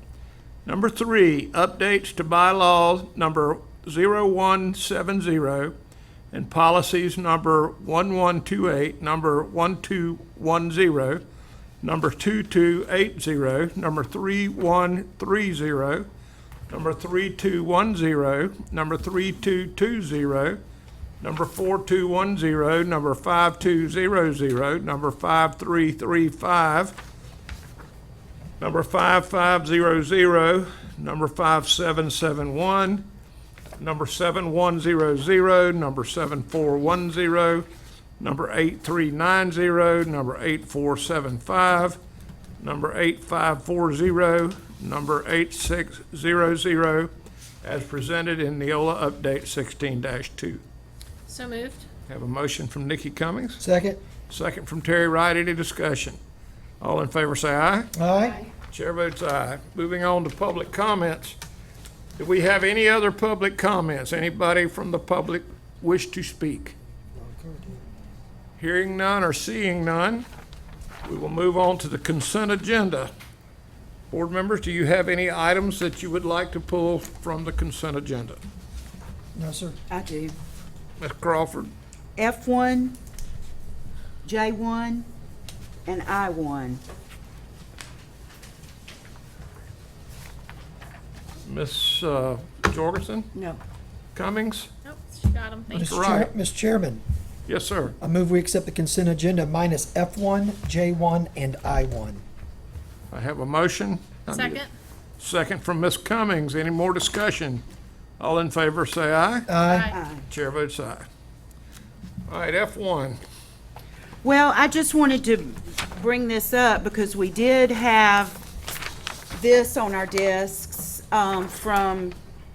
Number three, updates to bylaws number 0170 and policies number 1128, number 1210, number 2280, number 3130, number 3210, number 3220, number 4210, number 5200, number 5335, number 5500, number 5771, number 7100, number 7410, number 8390, number 8475, number 8540, number 8600, as presented in Neola Update 16-2. So moved. Have a motion from Nikki Cummings, Second? second from Terry Wright. Any discussion? All in favor say aye. Aye. Chair votes aye. Moving on to public comments. Do we have any other public comments? Anybody from the public wish to speak? Hearing none or seeing none, we will move on to the consent agenda. Board members, do you have any items that you would like to pull from the consent agenda? No, sir. I do. Ms. Crawford? F1, J1, and I1. Ms. Jorgensen? No. Cummings? Nope, she got them. Thank you. Right. Mr. Chairman, Yes, sir. I move we accept the consent agenda minus F1, J1, and I1. I have a motion. Second. Second from Ms. Cummings. Any more discussion? All in favor, say aye. Aye. Chair votes aye. All right, F1. Well, I just wanted to bring this up because we did have this on our desks from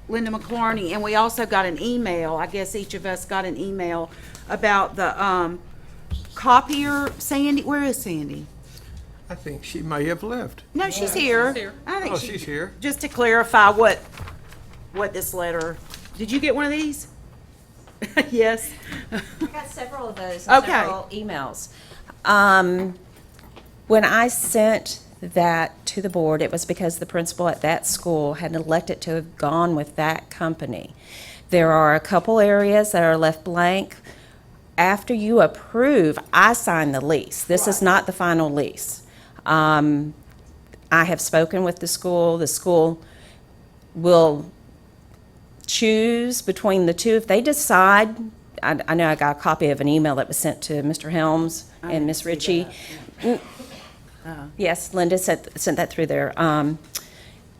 Linda McClarney, and we also got an email. I guess each of us got an email about the copier. Sandy, where is Sandy? I think she may have left. No, she's here. here. I think Oh, she's here. Just to clarify what this letter. Did you get one of these? Yes. I got several of those, Okay. several emails. When I sent that to the board, it was because the principal at that school had elected to have gone with that company. There are a couple areas that are left blank. After you approve, I sign the lease. This is not the final lease. I have spoken with the school. The school will choose between the two. If they decide, I know I got a copy of an email that was sent to Mr. Helms and Miss Ritchie. Yes, Linda sent that through there.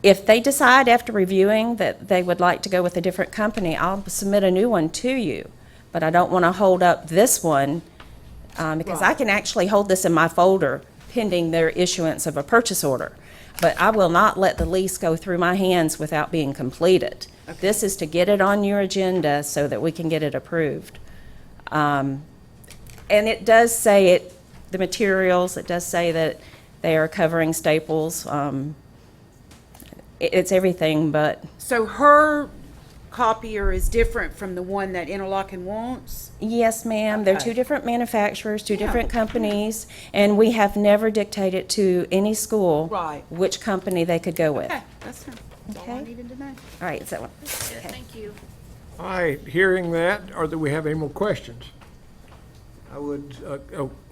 If they decide after reviewing that they would like to go with a different company, I'll submit a new one to you. But I don't want to hold up this one because I can actually hold this in my folder pending their issuance of a purchase order. But I will not let the lease go through my hands without being completed. This is to get it on your agenda so that we can get it approved. And it does say the materials, it does say that they are covering staples. It's everything but. So her copier is different from the one that Interlochen wants? Yes, ma'am. They're two different manufacturers, two different companies, and we have never dictated to any school which company they could go with. Okay, that's fine. That's all I needed to know. All right, is that one? Thank you. All right, hearing that, or do we have any more questions? I would,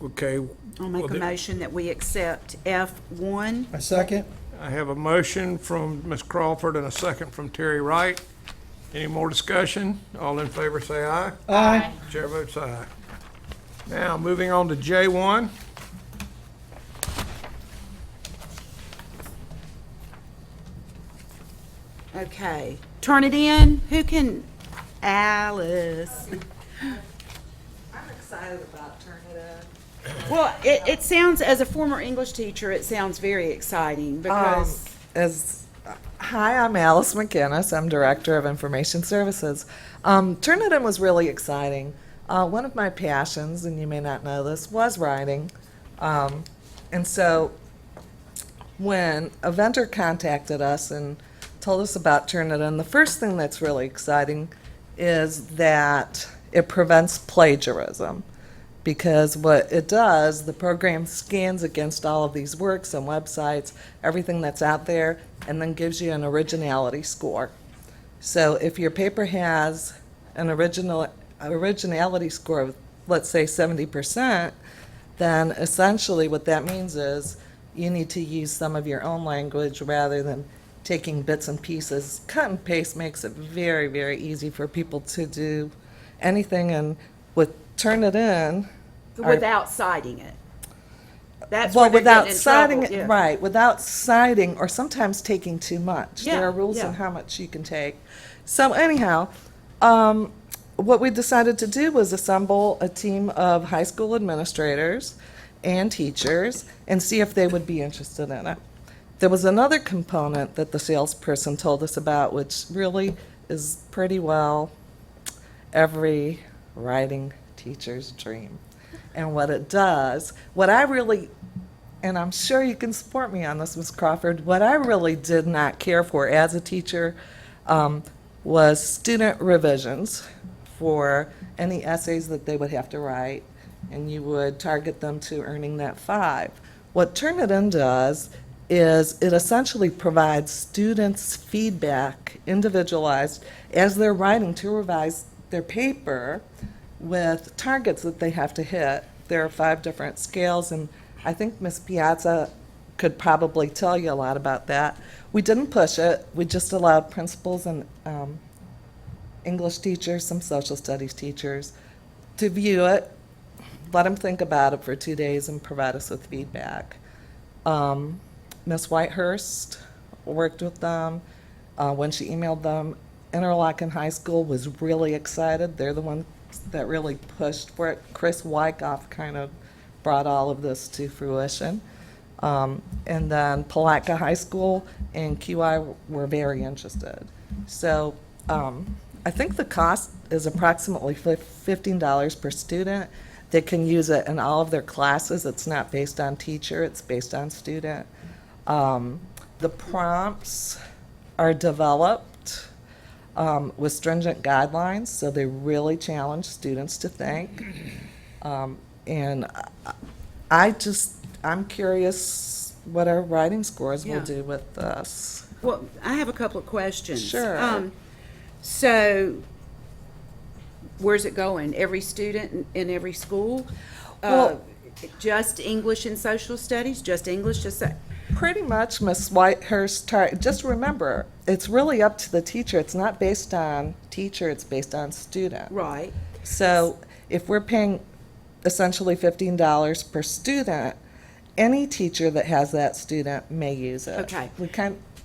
okay. I'll make a motion that we accept F1. A second? I have a motion from Ms. Crawford and a second from Terry Wright. Any more discussion? All in favor say aye. Aye. Chair votes aye. Now, moving on to J1. Okay, turn it in. Who can? Alice. I'm excited about Turn It In. Well, it sounds, as a former English teacher, it sounds very exciting because. Hi, I'm Alice McInnes. I'm Director of Information Services. Turn It In was really exciting. One of my passions, and you may not know this, was writing. And so when a vendor contacted us and told us about Turn It In, the first thing that's really exciting is that it prevents plagiarism. Because what it does, the program scans against all of these works and websites, everything that's out there, and then gives you an originality score. So if your paper has an originality score of, let's say, 70%, then essentially what that means is you need to use some of your own language rather than taking bits and pieces. Cut and paste makes it very, very easy for people to do anything, and with Turn It In. Without citing it. That's well, where they're without getting in citing trouble, it, yeah. right? Without citing, or sometimes taking too much. Yeah, There are rules yeah. on how much you can take. So anyhow, what we decided to do was assemble a team of high school administrators and teachers and see if they would be interested in it. There was another component that the salesperson told us about, which really is pretty well every writing teacher's dream. And what it does, what I really, and I'm sure you can support me on this, Ms. Crawford, what I really did not care for as a teacher was student revisions for any essays that they would have to write, and you would target them to earning that 5. What Turn It In does is it essentially provides students feedback, individualized, as they're writing to revise their paper with targets that they have to hit. There are 5 different scales, and I think Ms. Piazza could probably tell you a lot about that. We didn't push it. We just allowed principals and English teachers, some social studies teachers, to view it, let them think about it for 2 days, and provide us with feedback. Ms. Whitehurst worked with them. When she emailed them, Interlochen High School was really excited. They're the ones that really pushed for it. Chris Wyckoff kind of brought all of this to fruition. And then Palatka High School and QI were very interested. So I think the cost is approximately $15 per student. They can use it in all of their classes. It's not based on teacher, it's based on student. The prompts are developed with stringent guidelines, so they really challenge students to think. And I'm curious what our writing scores will do with this. Well, I have a couple of questions. Sure. So, where's it going? Every student in every school? Well- Just English and social studies? Just English? Just that? pretty much Miss Whitehurst, just remember, it's really up to the teacher. It's not based on teacher, it's based on student. Right. So if we're paying essentially $15 per student, any teacher that has that student may use it. Okay.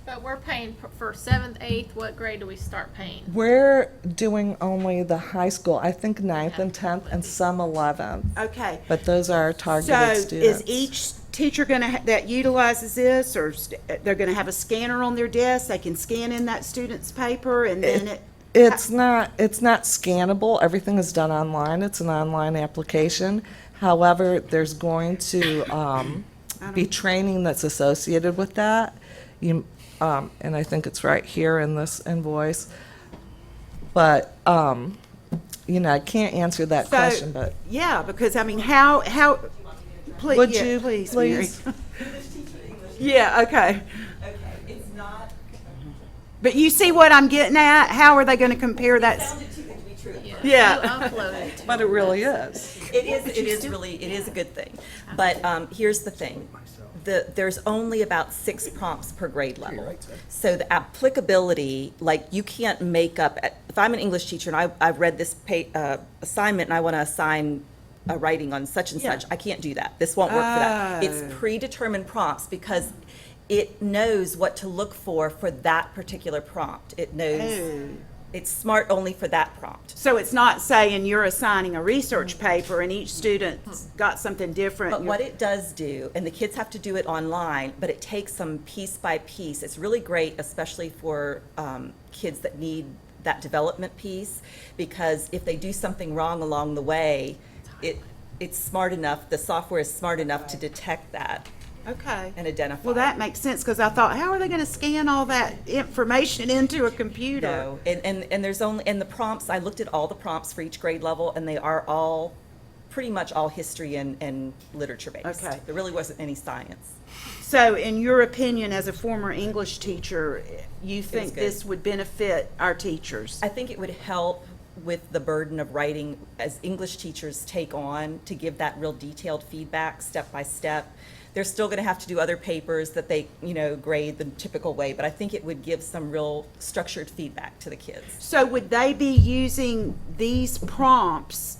But we're paying for 7th, 8th, what grade do we start paying? We're doing only the high school, I think 9th and 10th, and some 11th. Okay. But those are targeted So students. is each teacher that utilizes this, or they're going to have a scanner on their desk? They can scan in that student's paper and then It's not scannable. Everything is done online. It's an online application. However, there's going to be training that's associated with that. And I think it's right here in this invoice. But, I can't answer that question, but. Yeah, because I mean, how, please, Would yeah, you please, please? Mary. Yeah, okay. It's not. But you see what I'm getting at? How are they going to compare that? Yeah. You upload it. But it really is. It is a good thing. But here's the thing. There's only about 6 prompts per grade level. So the applicability, like you can't make up, if I'm an English teacher and I've read this assignment and I want to assign a writing on such and such, I can't do that. This won't work for that. It's predetermined prompts because it knows what to look for that particular prompt. It knows. It's smart only for that prompt. So it's not saying you're assigning a research paper and each student's got something different. But what it does do, and the kids have to do it online, but it takes them piece by piece. It's really great, especially for kids that need that development piece, because if they do something wrong along the way, it's smart enough, the software is smart enough to detect that. Okay. And identify. Well, that makes sense, because I thought, how are they going to scan all that information into a computer? No, and there's only, and the prompts, I looked at all the prompts for each grade level, and they are all, pretty much all history and literature based. Okay. There really wasn't any science. So in your opinion, as a former English teacher, you think good. this would benefit our teachers? I think it would help with the burden of writing as English teachers take on to give that real detailed feedback step by step. They're still going to have to do other papers that they, grade the typical way, but I think it would give some real structured feedback to the kids. So would they be using these prompts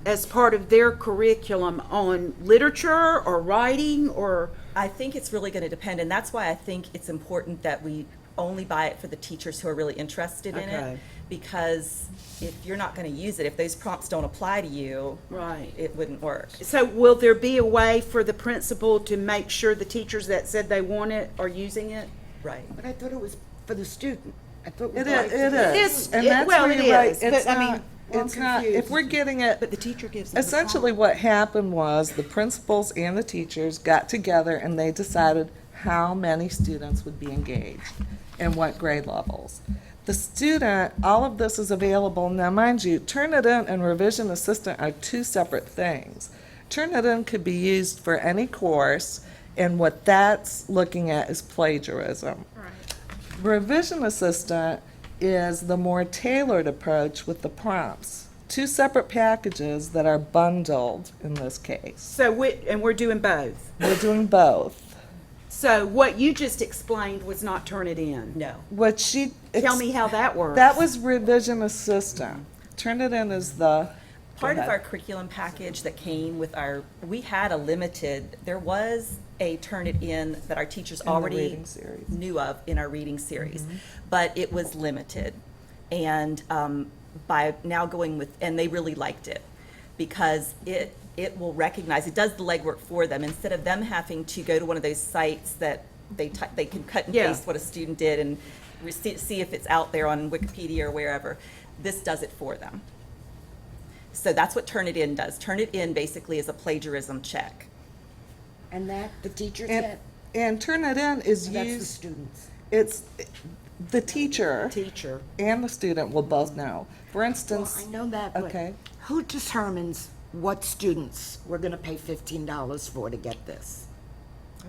as part of their curriculum on literature or writing or? I think it's really going to depend, and that's why I think it's important that we only buy it for the teachers who are really interested in it. Because if you're not going to use it, if those prompts don't apply to you, right, it wouldn't work. So will there be a way for the principal to make sure the teachers that said they want it are using it? Right. But I thought it was for the student. I thought It is. And that's well, where it you're right. is, but I mean, It's not, if we're getting it, but the teacher gives them the essentially what happened was the principals and the teachers got together and they decided how many students would be engaged and what grade levels. The student, all of this is available. Now, mind you, Turnitin and Revision Assistant are 2 separate things. Turnitin could be used for any course, and what that's looking at is plagiarism. Revision Assistant is the more tailored approach with the prompts. 2 separate packages that are bundled in this case. So we're doing both? We're doing both. So what you just explained was not Turnitin? No. Tell me how that works. That was Revision Assistant. Turnitin is the... Part of our curriculum package that came with we had a limited, there was a Turnitin that our teachers already knew of in our reading series, but it was limited. And by now going with, and they really liked it because it will recognize, it does the legwork for them instead of them having to go to one of those sites that they can cut and paste what a student did and see if it's out there on Wikipedia or wherever. This does it for them. So that's what Turnitin does. Turnitin basically is a plagiarism check. And that the teacher said? And Turnitin is used... That's the students. It's the teacher and the student will both know. For instance... Well, I know that, but who determines what students we're going to pay $15 for to get this?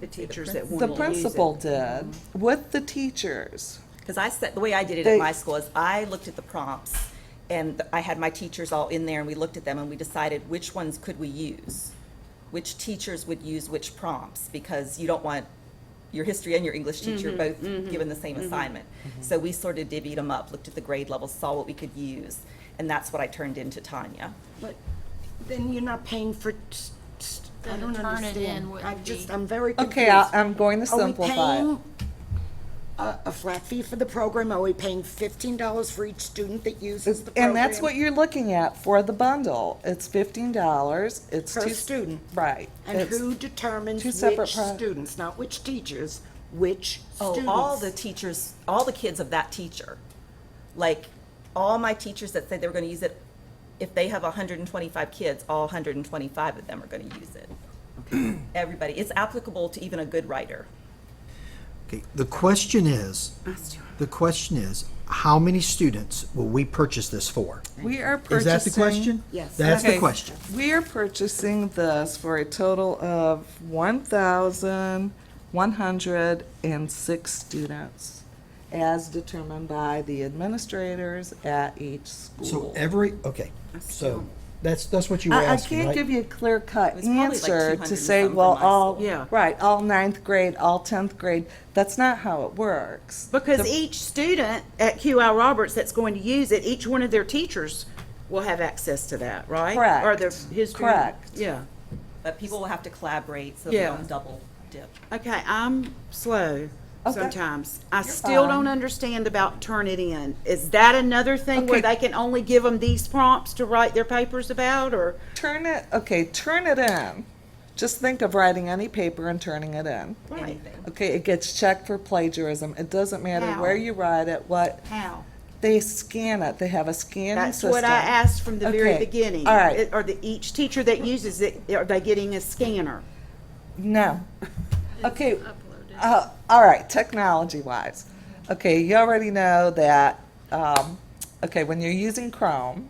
The teachers that want The to use principal it. did with the teachers. Because the way I did it at my school is I looked at the prompts and I had my teachers all in there and we looked at them and we decided which ones could we use, which teachers would use which prompts, because you don't want your history and your English teacher both given the same assignment. So we sort of divvied them up, looked at the grade levels, saw what we could use, and that's what I turned into Tanya. But then you're not paying for, I don't turn it understand. in wouldn't be- I'm very confused. Okay, I'm going to simplify Are it. we paying a flat fee for the program? Are we paying $15 for each student that uses the program? And that's what you're looking at for the bundle. It's $15. It's Per two student. Right. And It's who determines two separate which pro- students, not which teachers, which Oh, students? all the teachers, all the kids of that teacher. Like, all my teachers that said they were gonna use it, if they have 125 kids, all 125 of them are gonna use it. Everybody, it's applicable to even a good writer. Okay, the question is, how many students will we purchase this for? We are purchasing. Is that the question? Yes. That's the Okay, question. We are purchasing this for a total of 1,106 students, as determined by the administrators at each school. So so that's what you were I asking, right? can't give you a clear-cut It's probably like answer 200 to and say, something well, in my all, school. Yeah. right, all ninth grade, all 10th grade. That's not how it works. Because The- each student at QI Roberts that's going to use it, each one of their teachers will have access to that, right? Correct. Or their history. Correct. Yeah. But people will have to collaborate so Yeah. they don't double dip. Okay, I'm slow Okay. sometimes. I You're still fine. don't understand about Turnitin. Is that another thing where Okay. they can only give them these prompts to write their papers about, or? Turn it in. Just think of writing any paper and turning it in. Anything. Okay, it gets checked for plagiarism. It doesn't matter How? where you write it, How? they scan it. They have a scanning That's system. what I asked from the very Okay, beginning. all right. Or each teacher that uses it, are they getting a scanner? No. Okay, all right, technology-wise. Okay, you already know that, okay, when you're using Chrome,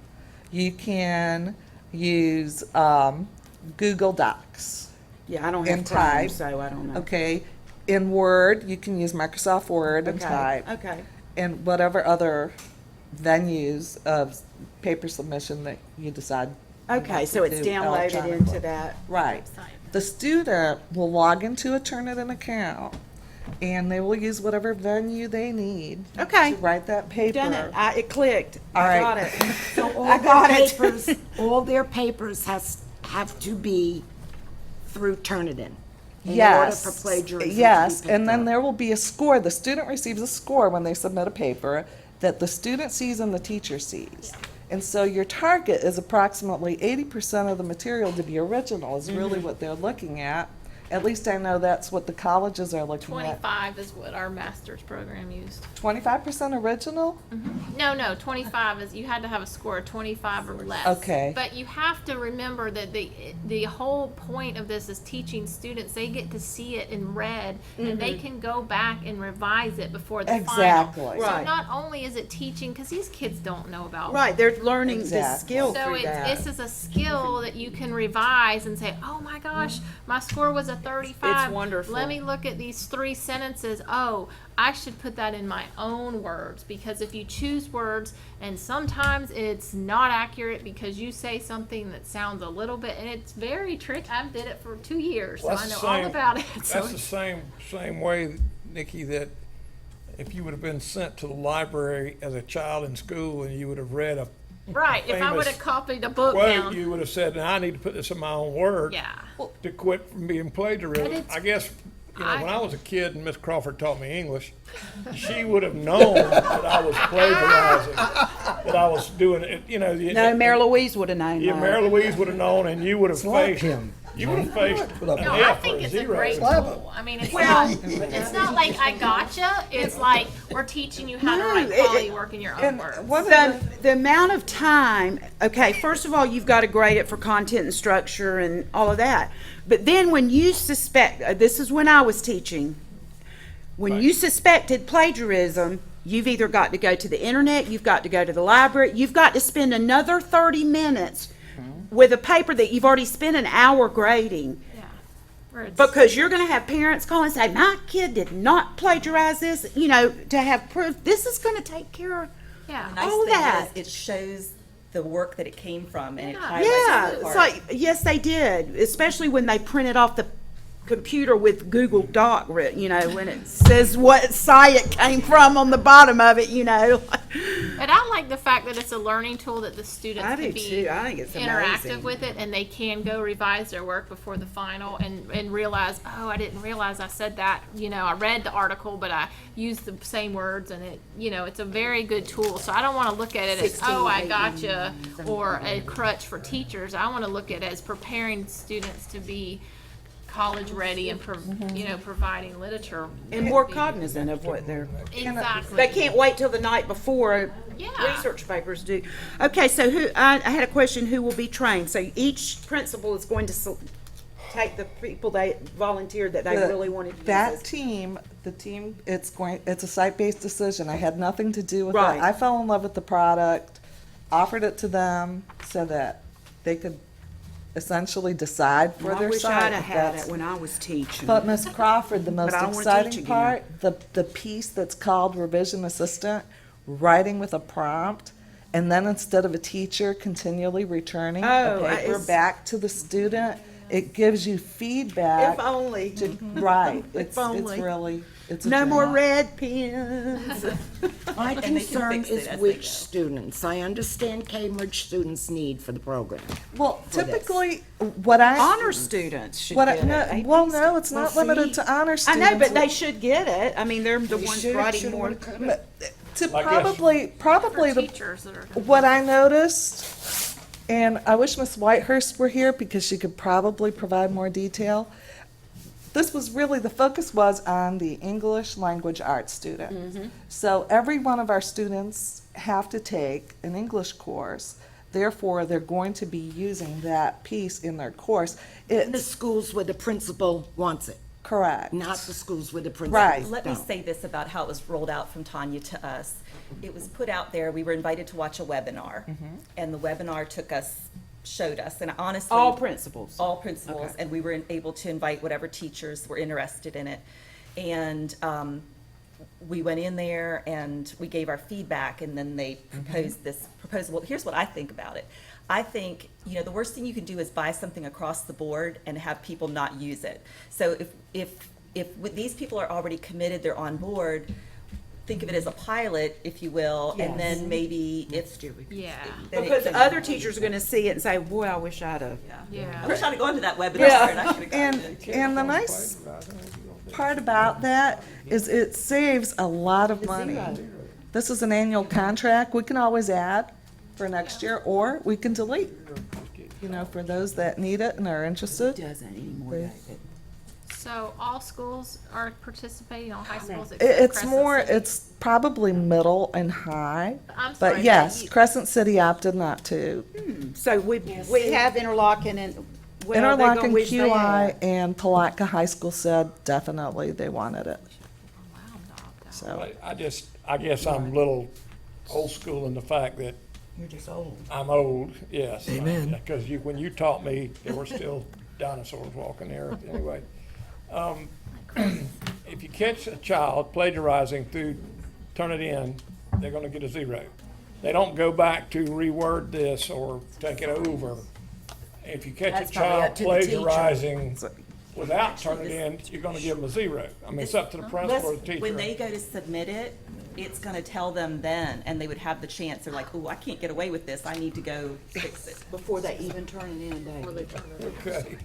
you can use Google Docs. Yeah, I don't have And Chrome, type. so I don't know. Okay, in Word, you can use Microsoft Word and Okay, type. okay. And whatever other venues of paper submission that you decide. you Okay, want so to it's do downloaded into electronically. that. Right. The student will log into a Turnitin account, and they will use whatever venue they need. Okay. To write that paper. Done it. It clicked. All I right. got it. So all I got their it. papers, all their papers have to be through Turnitin. In order Yes. for plagiarism to be Yes, picked and then up. there will be a score. The student receives a score when they submit a paper that the student sees and the teacher sees. And so your target is approximately 80% of the material to be original is really what they're looking at. At least I know that's what the colleges are looking at. 25 is what our master's program used. 25% original? No, 25 is, you had to have a score of 25 or less. Okay. But you have to remember that the whole point of this is teaching students, they get to see it in red, and they can go back and revise it before the Exactly. final. So Right. not only is it teaching, because these kids don't know about Right, they're learning the Exactly. skill so through that. this is a skill that you can revise and say, oh my gosh, my score was a 35. It's wonderful. Let me look at these 3 sentences. Oh, I should put that in my own words, because if you choose words and sometimes it's not accurate because you say something that sounds a little bit, and it's very tricky. I've did it for 2 years, so I know all about it. So That's the same way, Nikki, that if you would have been sent to the library as a child in school and you would have read a right, if I famous would have copied a book quote, down. you would have said, "Now I need to put this in my own words Yeah. to quit from being But plagiarism." it's- I guess when I was a kid and Miss Crawford taught me English, she would have known that I was plagiarizing, that I was doing it. You know, No, Mary Louise would have known Yeah, that. Mary Louise would have known, and you would have Slap faced him. You would have faced an No, I F or think a it's a zero. great tool. I mean, it's not like I gotcha. It's like we're teaching you how to write quality work in your own words. The amount of time, okay, first of all, you've got to grade it for content and structure and all of that. But then when you suspect, this is when I was teaching, when you suspected plagiarism, you've either got to go to the internet, you've got to go to the library, you've got to spend another 30 minutes with a paper that you've already spent an hour grading. Where it's- Because you're going to have parents call and say, my kid did not plagiarize this, you know, to have proof. This is going to take care of Yeah. The nice all thing that. is, it shows the work that it came from, and it Yeah. highlights Yeah, the it's part. like, yes, they did, especially when they printed off the computer with Google Doc, you know, when it says what site it came from on the bottom of it, you know. But I like the fact that it's a learning tool that the students I can do be too. I think it's interactive amazing. with it, and they can go revise their work before the final and realize, oh, I didn't realize I said that. You know, I read the article, but I used the same words, and it's a very good tool. So I don't want to look at it as, 16, oh, I 18, gotcha, or a crutch for teachers. I want to look at it as preparing students to be college ready and providing literature. And more cognizant of what they're. Exactly. They can't wait till the night before research papers do. Okay, so I had a question, who will be trained? So each principal is going to take the people they volunteered that they really wanted to use That this. the team, it's a site-based decision. I had nothing to do with Right. it. I fell in love with the product, offered it to them so that they could essentially decide for Well, I their wish site. I'd have if had that's- it when I was teaching. But Ms. Crawford, the most But I don't wanna exciting teach again. part, the piece that's called revision assistant, writing with a prompt, and then instead of a teacher continually returning a paper it's- back to the student, it gives you feedback. If only. Right, If it's only. really, it's a No dream. more red pens. My And they can concern fix it is as they which go. students. I understand Cambridge students need for the program. Well, for this. typically, what I. Honor students should What I- get no, it. well, no, it's Well, not limited see, to honor I students. know, but they should get it. I mean, they're the They ones should, writing should, more. would. To I guess- probably the Teachers that are. what I noticed, and I wish Miss Whitehurst were here because she could probably provide more detail. This was really, the focus was on the English language arts student. So every one of our students have to take an English course. Therefore, they're going to be using that piece in their course. In the schools where the principal wants it, Correct. not the schools where the principal Right. Let me don't. say this about how it was rolled out from Tanya to us. It was put out there, we were invited to watch a webinar, and the webinar showed us, and honestly. All principals. All principals, Okay. and we were able to invite whatever teachers were interested in it. And we went in there and we gave our feedback, and then they proposed this proposal. Well, here's what I think about it. I think, the worst thing you can do is buy something across the board and have people not use it. So if these people are already committed, they're on board, think of it as a pilot, if you will, and then maybe if. Yeah. then Because it's- other teachers are gonna see it and say, boy, I wish I'd have. Yeah. I wish I'd have gone to that webinar. Yeah. and I could've gotten it. And the nice part about that is it saves a lot of money. This is an annual contract. We can always add for next year, or we can delete, for those that need it and are interested. Doesn't anymore. So all schools are participating, all high schools except It's Crescent more, City? it's probably middle and high. I'm sorry, But yes, you- Crescent City opted not to. So we have Interlochen and, well, they're Interlochen, gonna wish they QI, had. and Palatka High School said definitely they wanted it. So, I guess I'm a little old school in the fact that You're just old. I'm old, yes. Amen. Because when you taught me, there were still dinosaurs walking there, anyway. If you catch a child plagiarizing through Turn It In, they're gonna get a 0. They don't go back to reword this or take it over. If you catch That's a probably child up to the teacher. plagiarizing without turning it in, you're gonna give them a 0. I mean, it's up to the principal or the teacher. When they go to submit it, it's gonna tell them then, and they would have the chance, they're like, oh, I can't get away with this, I need to go fix it. Before they even turn it in, David. Okay.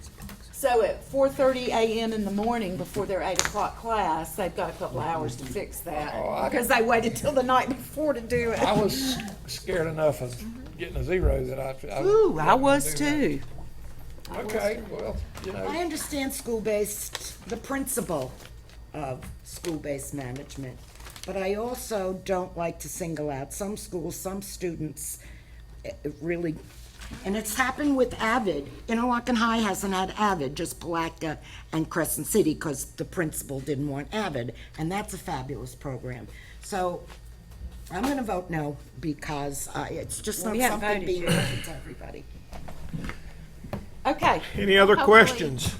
So at 4:30 a.m. in the morning, before their 8 o'clock class, they've got a couple of hours to fix that. Because they waited till the night before to do it. I was scared enough of getting a 0 that I. Ooh, I was do that. too. Okay, well, I understand school-based, the principle of school-based management, but I also don't like to single out some schools, some students, really, and it's happened with Avid. Interlochen High hasn't had Avid, just Palatka and Crescent City, because the principal didn't want Avid, and that's a fabulous program. So I'm gonna vote no, because it's just Well, not we haven't something voted being yet. open to everybody. Okay. Any other Hopefully- questions?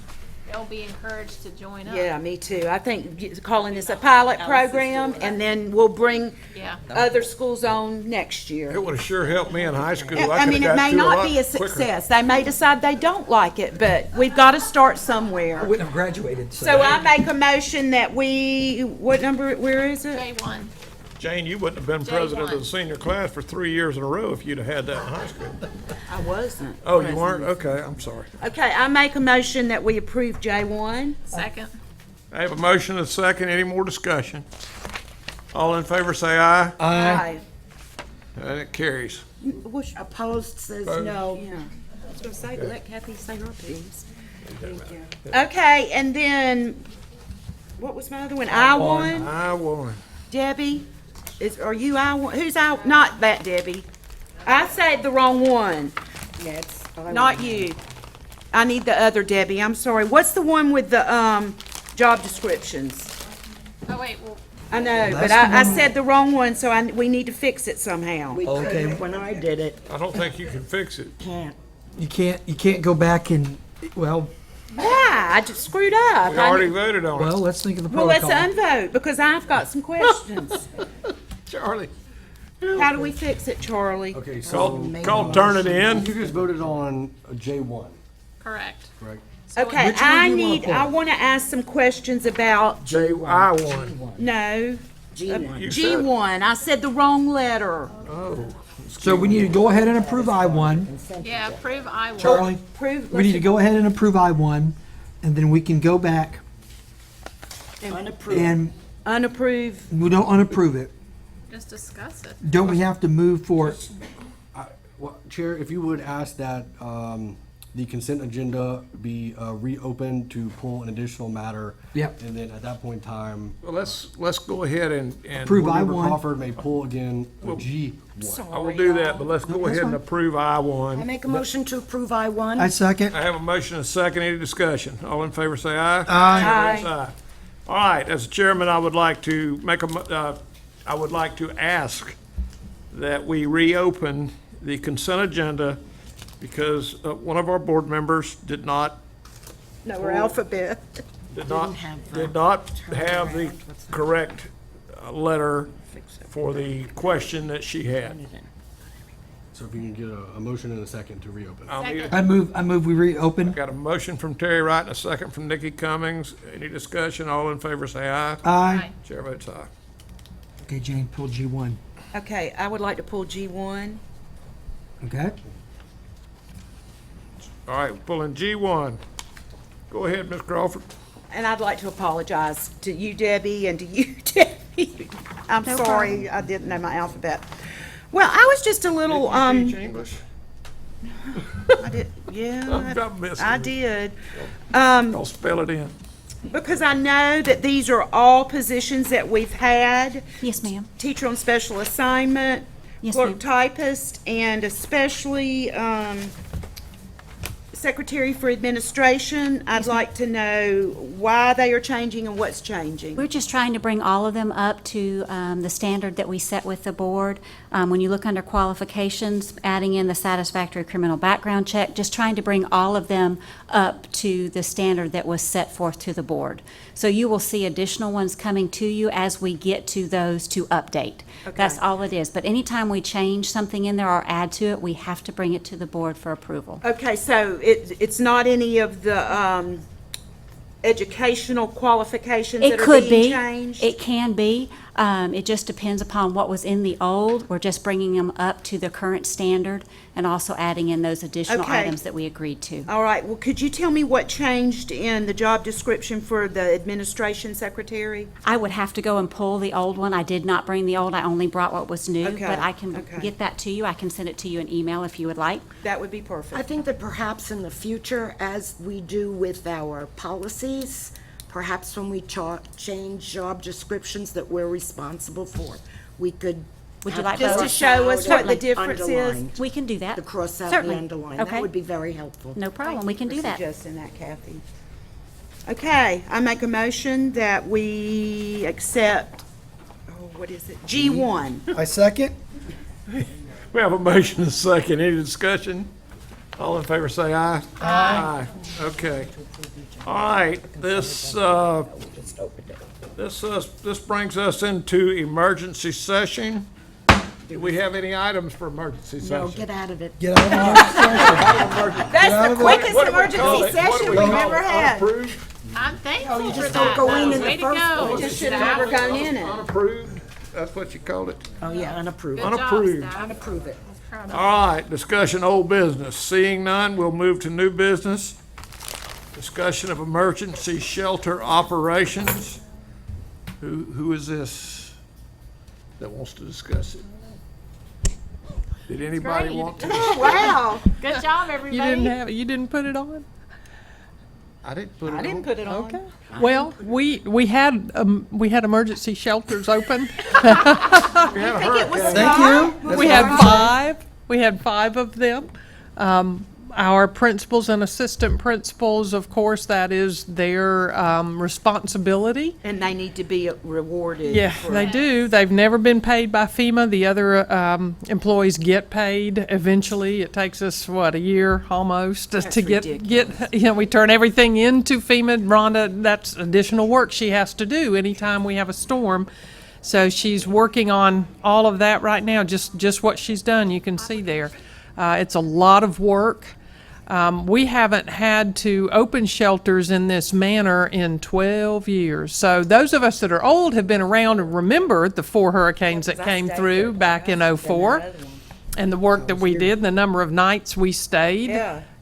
they'll be encouraged to join up. Yeah, me too. I think calling this a pilot program, and then we'll bring Yeah. other schools on next year. It would have sure helped me in high school. I mean, it may not be a success. They may decide they don't like it, but we've got to start somewhere. I wouldn't have graduated, so. So I make a motion that we, what number, where is it? J1. Jane, you wouldn't have been president of the senior class for 3 years in a row if you'd have had that in high school. I wasn't. Oh, you weren't? Okay, I'm sorry. Okay, I make a motion that we approve J1. Second. I have a motion and a second. Any more discussion? All in favor say aye. Aye. And it carries. Opposed says no. Yeah. I was gonna say, let Kathy say her piece. Okay, and then, what was my other one? I1? I1. Debbie, are you I1? Who's I, not that Debbie. I said the wrong one. Yeah, it's Not you. I need the other Debbie, I'm sorry. What's the one with the, job descriptions? Oh, wait, well, I know, but That's the I one- said the wrong one, so we need to fix it somehow. We Okay. couldn't when I did it. I don't think you can fix it. Can't. You can't go back and, well, Why? I just screwed up. We already voted on well, it. let's think of the Well, let's protocol. unvote, because I've got some questions. Charlie. How do we fix it, Charlie? Okay, so Call turn it in. you just voted on J1, correct. correct? Okay, Which one do you wanna pull? I want to ask some questions about, I1. no, G1. You said- G1. I said the wrong letter. Oh. So we need to go ahead and approve I-1. Yeah, approve I1. Charlie, Prove, we need to go ahead and approve I-1, and then we can go back Unapproved. and unapprove. we don't unapprove it. Just discuss it. Don't we have to move for, Well, Chair, if you would ask that the consent agenda be reopened to pull an additional matter. Yep. And then at that point in time, Well, let's go ahead and. Approve Board Member I-1. Crawford may pull again G1. I will do that, but let's go ahead and approve I I1. make a motion to approve I1. I second. I have a motion and a second. Any discussion? All in favor say aye. Aye. Votes aye. All right, as chairman, I would like to I would like to ask that we reopen the consent agenda because one of our board members did not No, we're alphabet. have the correct letter for the question that she had. So if you can get a motion and a second to reopen. I'll need a- I move we reopen. Got a motion from Terry Wright and a second from Nikki Cummings. Any discussion? All in favor say aye. Aye. Chair votes aye. Okay, Jane, pull G1. Okay, I would like to pull G1. Okay? All right, pulling G1. Go ahead, Ms. Crawford. And I'd like to apologize to you, Debbie, and to you, Debbie. I'm No sorry, I didn't know my alphabet. Well, I was just a little, Did you teach English? I did, I'm yeah, missing I it. did. I'll spell it in. Because I know that these are all positions that we've had. Yes, ma'am. Teacher on special assignment, Yes, clerk ma'am. typist, and especially, secretary for administration. I'd like to know why they are changing and what's changing. We're just trying to bring all of them up to the standard that we set with the board. When you look under qualifications, adding in the satisfactory criminal background check, just trying to bring all of them up to the standard that was set forth to the board. So you will see additional ones coming to you as we get to those to update. That's all it is. But anytime we change something in there or add to it, we have to bring it to the board for approval. Okay, so it's not any of the educational qualifications It that are could being be. changed? It can be. It just depends upon what was in the old. We're just bringing them up to the current standard and also adding in those additional Okay. items that we agreed to. All right, well, could you tell me what changed in the job description for the administration secretary? I would have to go and pull the old one. I did not bring the old. I only brought what was new. Okay, But I can okay. get that to you. I can send it to you in email if you would like. That would be perfect. I think that perhaps in the future, as we do with our policies, perhaps when we change job descriptions that we're responsible for, we could. Would you have like Just to both? show us what the like difference is? underlined, We can do that. to cross out Certainly. the underline. Okay. That would be very helpful. No problem. We can do that. Suggesting that, Kathy. Okay, I make a motion that we accept, what is it? G1. I second. We have a motion and a second. Any discussion? All in favor say aye. Aye. Okay. All right, this brings us into emergency session. Do we have any items for emergency session? No, get out of it. Get out of the That's the quickest What do we call emergency it? What do session we we've call ever it? had. Unapproved? I'm thankful you for just that. don't go in though. the Way to first go. place. Just should have never gone in it. Unapproved? That's what you called it? Oh, yeah, unapproved. Good job, Unapproved. staff. Unapprove it. Proud of All right, discussion old business. Seeing none, we'll move to new business. Discussion of emergency shelter operations. Who is this that wants to discuss it? Did anybody great. want to? Oh, wow. Good job, everybody. You didn't put it on? I didn't put it I on. didn't put it on. Okay. Well, we had emergency shelters open. We had a hurricane. Thank you. We had five. We had five of them. Our principals and assistant principals, of course, that is their responsibility. And they need to be rewarded. Yeah, for- they do. They've never been paid by FEMA. The other employees get paid eventually. It takes us, what, a year almost to get, we turn everything into FEMA. Rhonda, that's additional work she has to do anytime we have a storm. So she's working on all of that right now, just what she's done, you can see there. It's a lot of work. We haven't had to open shelters in this manner in 12 years. So those of us that are old have been around and remember the 4 hurricanes that came through back in '04 and the work that we did, the number of nights we stayed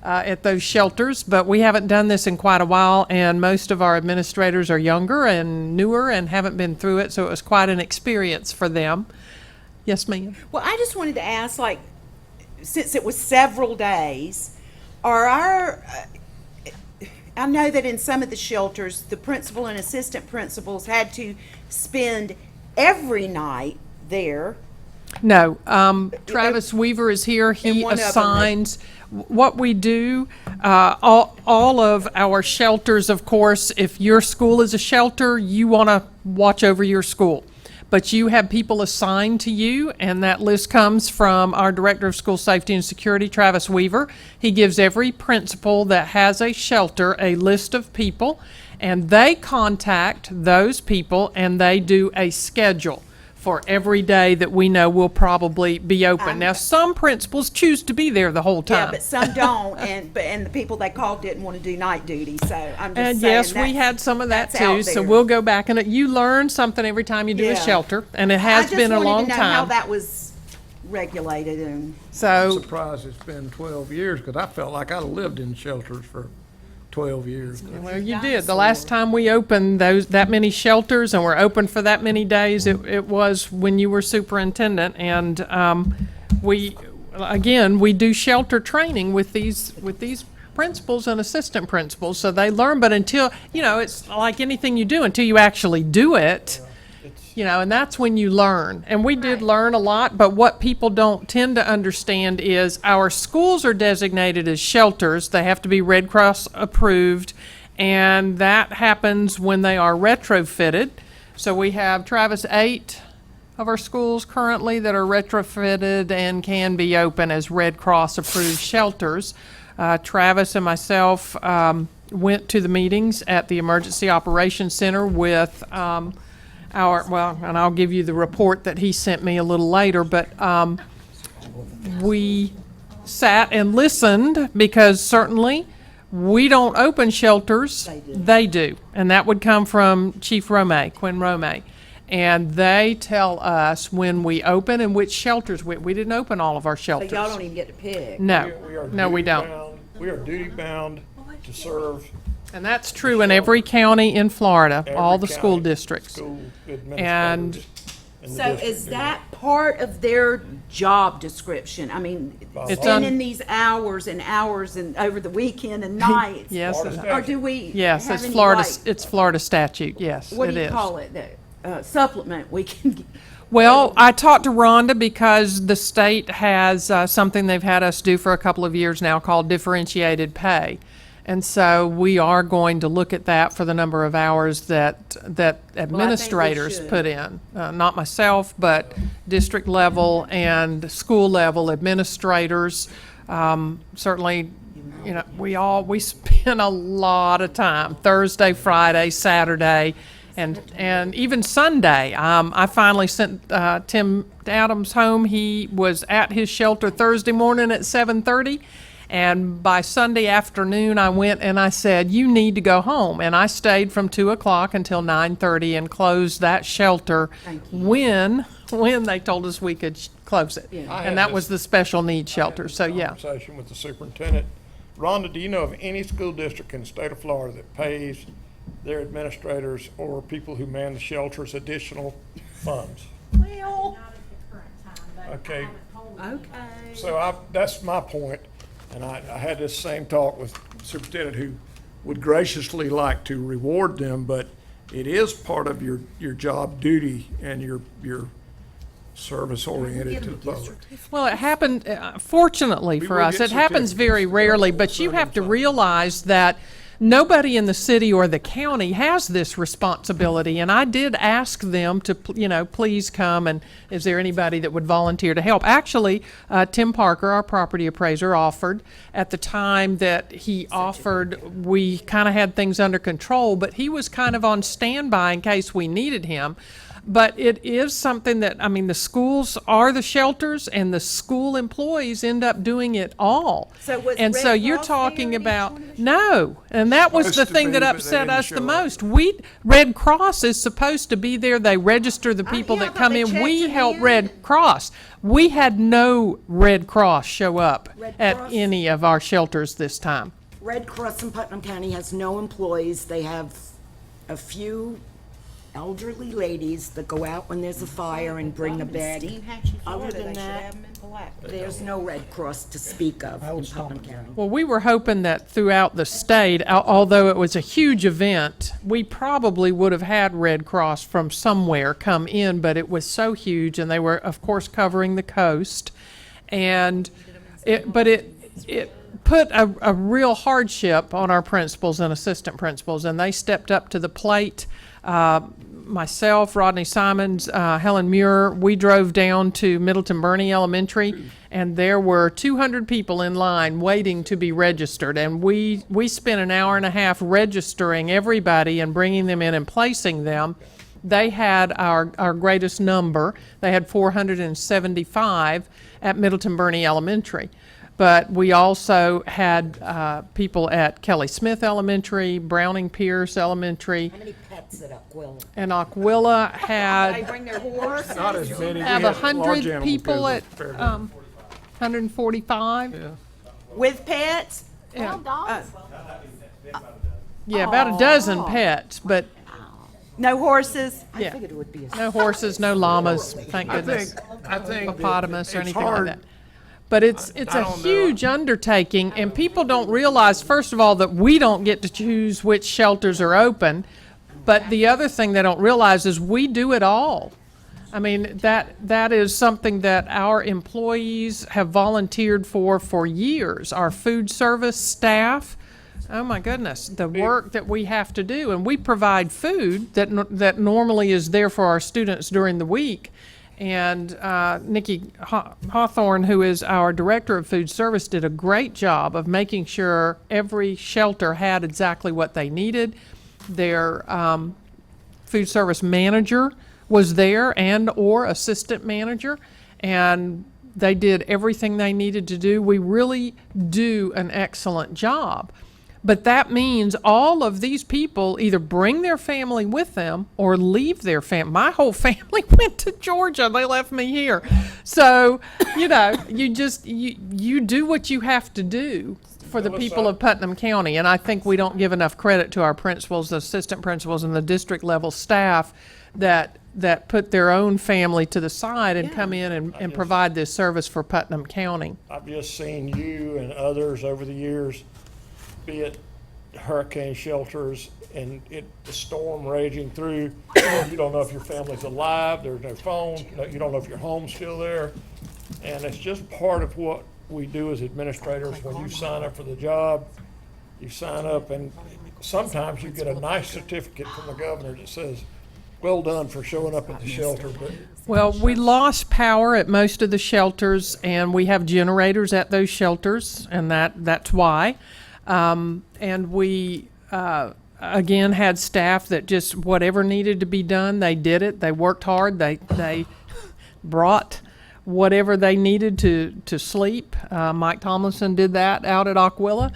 at those shelters. But we haven't done this in quite a while, and most of our administrators are younger and newer and haven't been through it, so it was quite an experience for them. Yes, ma'am? Well, I just wanted to ask, like, since it was several days, are our, I know that in some of the shelters, the principal and assistant principals had to spend every night there. No, Travis Weaver is here. He one of them, assigns what we do. All of our shelters, of course, if your school is a shelter, you want to watch over your school. But you have people assigned to you, and that list comes from our Director of School Safety and Security, Travis Weaver. He gives every principal that has a shelter a list of people, and they contact those people, and they do a schedule for every day that we know will probably be open. Now, some principals choose to be there the whole time. Yeah, but some don't, and the people they called didn't want to do night duty, so I'm just And saying yes, we that's- had some of that that's out too, so there. we'll go back and you learn something every time you do a Yeah. shelter, and it has been a long I just wanted to know how time. that was regulated and. I'm So, surprised it's been 12 years, because I felt like I lived in shelters for 12 years. well, you did. The last time we opened that many shelters and were open for that many days, it was when you were superintendent. And we do shelter training with these principals and assistant principals, so they learn. But until, it's like anything you do, until you actually do it, and that's when you learn. And we did learn a lot, but what people don't tend to understand is our schools are designated as shelters. They have to be Red Cross approved, and that happens when they are retrofitted. So we have, Travis, 8 of our schools currently that are retrofitted and can be open as Red Cross approved shelters. Travis and myself went to the meetings at the Emergency Operations Center with and I'll give you the report that he sent me a little later, but we sat and listened, because certainly we don't open shelters, they do. And that would come from Chief Romay, Quinn Romay. And they tell us when we open and which shelters. We didn't open all of our So shelters. y'all don't even get to pick. No, are no, we don't. duty-bound. We are duty-bound to serve And that's true in every county in Florida, all the school county, districts. school And administrators in the So district is do that part of their job description? I mean, It's spending these hours and hours and over the weekend and nights? Yes, Or do we yes, have it's any, Florida, like, it's Florida statute, yes, what it do you is. call it, the supplement we can? Well, I talked to Rhonda because the state has something they've had us do for a couple of years now called differentiated pay. And so we are going to look at that for the number of hours that administrators should. put in. Not myself, but district level and school level administrators. Certainly, you know, we spend a lot of time, Thursday, Friday, Saturday, and even Sunday. I finally sent Tim Adams home. He was at his shelter Thursday morning at 7:30. And by Sunday afternoon, I went and I said, "You need to go home." And I stayed from 2 o'clock until 9:30 and closed that shelter when they told us we could close it. And that was the special needs shelter. So, yeah. Conversation with the superintendent. Rhonda, do you know of any school district in the state of Florida that pays their administrators or people who man the shelters additional funds? Well, Okay. okay. So that's my point, and I had this same talk with the superintendent who would graciously like to reward them, but it is part of your job duty and your service oriented to the public. Well, it happened, fortunately for will us, get it happens very rarely, but you have to realize that nobody in the city or the county has this responsibility. And I did ask them to, please come, and is there anybody that would volunteer to help? Actually, Tim Parker, our property appraiser, offered. At the time that he offered, we kind of had things under control, but he was kind of on standby in case we needed him. But it is something that, the schools are the shelters, and the school employees end up doing it all. So was And Red so you're Cross talking there about, no, and that was the Supposed to thing be, that but they upset didn't us show the up. most. Red Cross is supposed to be there. They register the people yeah, that but come they in. checked We them help in. Red Cross. We had no Red Cross show up Red at Cross? any of our shelters this time. Red Cross in Putnam County has no employees. They have a few elderly ladies that go out when there's a fire and bring a bag. Other than that, there's no Red Cross to speak of in Putnam County. Well, we were hoping that throughout the state, although it was a huge event, we probably would have had Red Cross from somewhere come in, but it was so huge, and they were, of course, covering the coast. And it put a real hardship on our principals and assistant principals, and they stepped up to the plate. Myself, Rodney Simons, Helen Muir, we drove down to Middleton Burney Elementary, and there were 200 people in line waiting to be registered. And we spent an hour and a half registering everybody and bringing them in and placing them. They had our greatest number. They had 475 at Middleton Burney Elementary. But we also had people at Kelly Smith Elementary, Browning Pierce Elementary. How many pets at Aquila? And Aquila had Bring their horse. Not as many. We have had 100 large animal people at business, fair enough. 145. With pets? Yeah, dogs? yeah, about a dozen pets, but No horses? yeah, Figured it would be a no horses, no llamas, thank goodness, I think hippopotamus or it's anything hard. like that. But it's I a don't know. huge undertaking, and people don't realize, first of all, that we don't get to choose which shelters are open. But the other thing they don't realize is we do it all. That is something that our employees have volunteered for years. Our food service staff, oh my goodness, the work that we have to do. And we provide food that normally is there for our students during the week. And Nikki Hawthorne, who is our director of food service, did a great job of making sure every shelter had exactly what they needed. Their food service manager was there, and or assistant manager, and they did everything they needed to do. We really do an excellent job. But that means all of these people either bring their family with them or leave their family. My whole family went to Georgia. They left me here. So, you do what you have to do for the people of Putnam County. And I think we don't give enough credit to our principals, the assistant principals, and the district level staff that put their own family to the side and come in and provide this service for Putnam County. I've just seen you and others over the years, be it hurricane shelters and the storm raging through. You don't know if your family's alive, there's no phone, you don't know if your home's still there. And it's just part of what we do as administrators. When you sign up for the job, you sign up, and sometimes you get a nice certificate from the governor that says, "Well done for showing up at the shelter," but Well, we lost power at most of the shelters, and we have generators at those shelters, and that's why. And we, again, had staff that just, whatever needed to be done, they did it. They worked hard. They brought whatever they needed to sleep. Mike Tomlinson did that out at Aquila.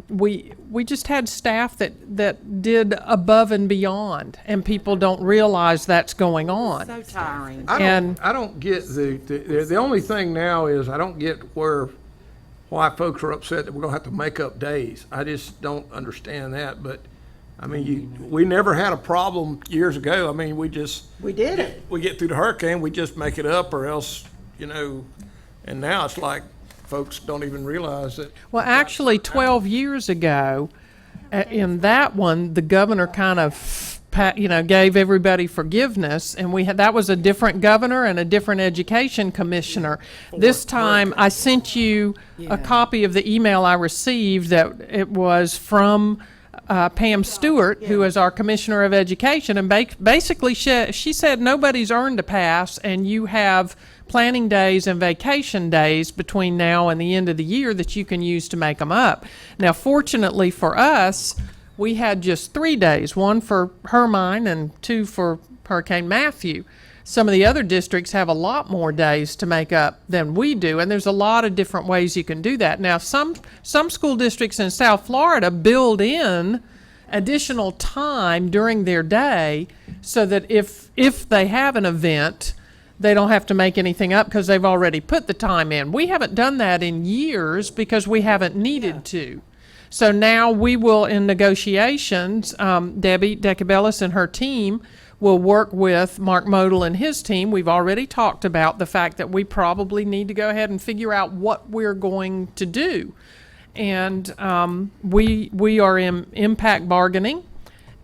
We just had staff that did above and beyond, and people don't realize that's going on. So tiring. I don't get the only thing now is I don't get why folks are upset that we're gonna have to make up days. I just don't understand that, but I mean, we never had a problem years ago. I mean, we did it. We get through the hurricane, we just make it up, or else, and now it's like folks don't even realize that. Well, actually, 12 years ago, in that one, the governor kind of, gave everybody forgiveness, and that was a different governor and a different education commissioner. This time, I sent you a copy of the email I received that it was from Pam Stewart, who is our Commissioner of Education, and basically she said nobody's earned a pass, and you have planning days and vacation days between now and the end of the year that you can use to make them up. Now, fortunately for us, we had just 3 days, 1 for Hermine and 2 for Hurricane Matthew. Some of the other districts have a lot more days to make up than we do, and there's a lot of different ways you can do that. Now, some school districts in South Florida build in additional time during their day so that if they have an event, they don't have to make anything up because they've already put the time in. We haven't done that in years because we haven't needed to. So now we will, in negotiations, Debbie Decabellis and her team will work with Mark Model and his team. We've already talked about the fact that we probably need to go ahead and figure out what we're going to do. And we are in impact bargaining,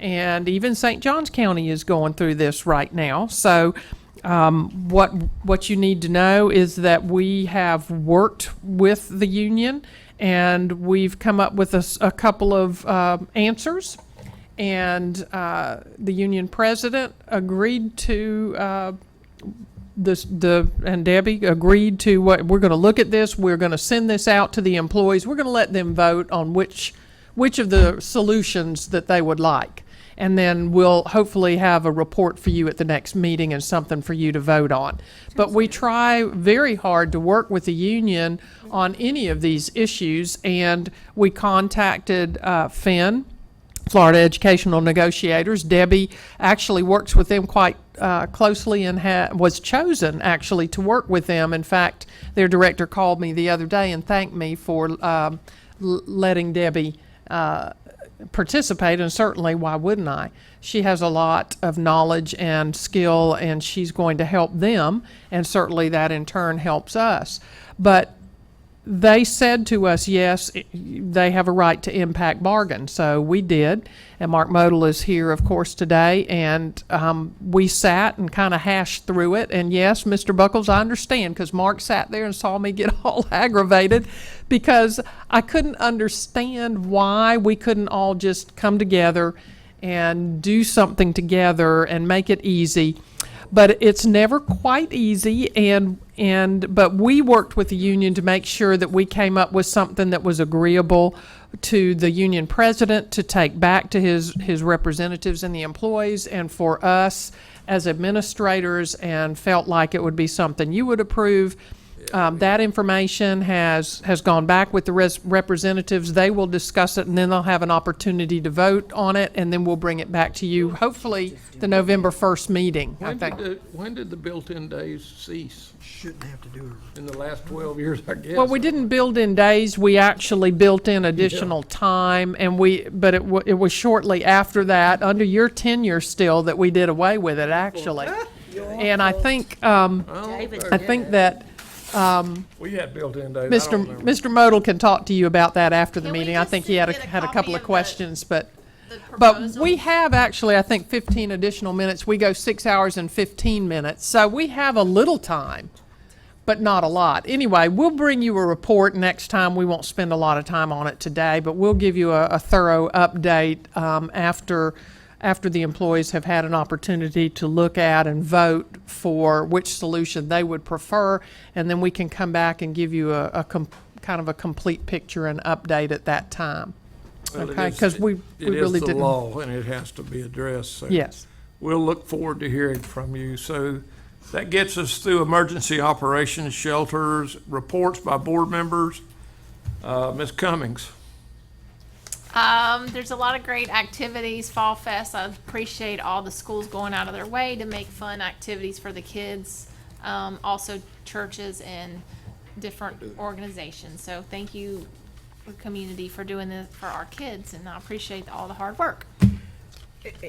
and even St. Johns County is going through this right now. So what you need to know is that we have worked with the union, and we've come up with a couple of answers. And the union president agreed to and Debbie agreed to what we're going to look at this. We're going to send this out to the employees. We're going to let them vote on which of the solutions that they would like. And then we'll hopefully have a report for you at the next meeting and something for you to vote on. But we try very hard to work with the union on any of these issues, and we contacted Finn, Florida Educational Negotiators. Debbie actually works with them quite closely and was chosen actually to work with them. In fact, their director called me the other day and thanked me for letting Debbie participate, and certainly why wouldn't I? She has a lot of knowledge and skill, and she's going to help them, and certainly that in turn helps us. But they said to us, yes, they have a right to impact bargain. So we did, and Mark Model is here, of course, today, and we sat and kind of hashed through it. And yes, Mr. Buckles, I understand, because Mark sat there and saw me get all aggravated because I couldn't understand why we couldn't all just come together and do something together and make it easy. But it's never quite easy, but we worked with the union to make sure that we came up with something that was agreeable to the union president to take back to his representatives and the employees, and for us as administrators, and felt like it would be something you would approve. That information has gone back with the representatives. They will discuss it, and then they'll have an opportunity to vote on it, and then we'll bring it back to you, hopefully the November 1st meeting, I think. When did the built-in days cease? Shouldn't have to do it. In the last 12 years, I guess. Well, we didn't build in days. We actually built in additional time, and but it was shortly after that, under your tenure still, that we did away with it, actually. And I think that we had built-in days. Mr. Model can talk to you about that after the meeting. I think he had a couple of questions, but we have actually, I think, 15 additional minutes. We go 6 hours and 15 minutes, so we have a little time, but not a lot. Anyway, we'll bring you a report next time. We won't spend a lot of time on it today, but we'll give you a thorough update after the employees have had an opportunity to look at and vote for which solution they would prefer, and then we can come back and give you kind of a complete picture and update at that time. Well, Okay, it is- because we really It is the didn't. law, and it has to be addressed, so. Yes. We'll look forward to hearing from you. So that gets us through emergency operations, shelters, reports by board members. Ms. Cummings. There's a lot of great activities, Fall Fest. I appreciate all the schools going out of their way to make fun activities for the kids. Also churches and different organizations. So thank you, community, for doing this for our kids, and I appreciate all the hard work.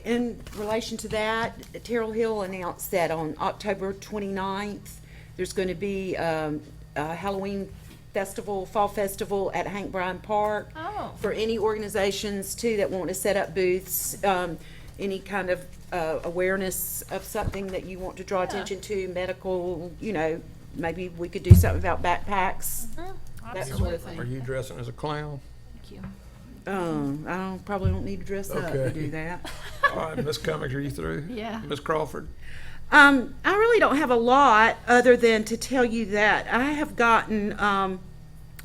In relation to that, Terrell Hill announced that on October 29th, there's going to be a Halloween festival, fall festival at Hank Bryan Park. Oh. For any organizations too that want to set up booths, any kind of awareness of something that you want to draw attention to, medical, maybe we could do something about backpacks, that sort of thing. Are you dressing as a clown? Thank you. Probably don't need to dress up to Okay. do that. All right, Ms. Cummings, are you through? Yeah. Ms. Crawford? I really don't have a lot other than to tell you that I have gotten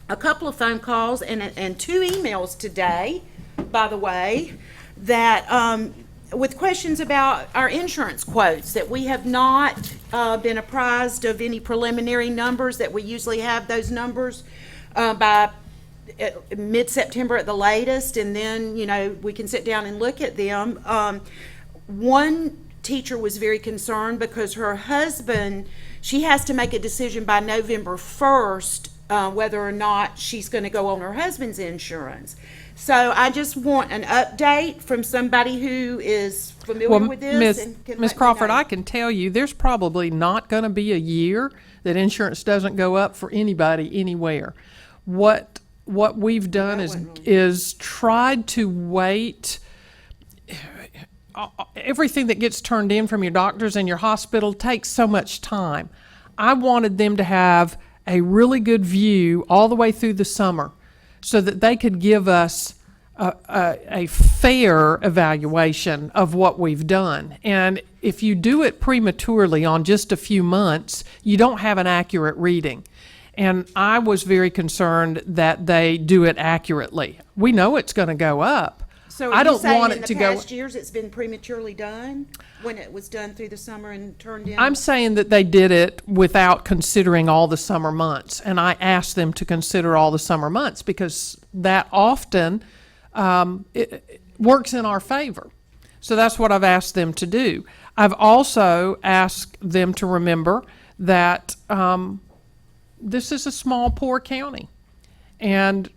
a couple of phone calls and 2 emails today, by the way, that with questions about our insurance quotes, that we have not been apprised of any preliminary numbers, that we usually have those numbers by mid-September at the latest, and then, we can sit down and look at them. One teacher was very concerned because her husband, she has to make a decision by November 1st whether or not she's going to go on her husband's insurance. So I just want an update from somebody who is familiar with this. And can Ms. let me Crawford, know. I can tell you, there's probably not going to be a year that insurance doesn't go up for anybody anywhere. What we've done is tried to wait. Everything that gets turned in from your doctors and your hospital takes so much time. I wanted them to have a really good view all the way through the summer so that they could give us a fair evaluation of what we've done. And if you do it prematurely on just a few months, you don't have an accurate reading. And I was very concerned that they do it accurately. We know it's going to go up. So I are don't you saying want in it the to go. past years it's been prematurely done when it was done through the summer and turned in? I'm saying that they did it without considering all the summer months, and I asked them to consider all the summer months because that often it works in our favor. So that's what I've asked them to do. I've also asked them to remember that this is a small, poor county, and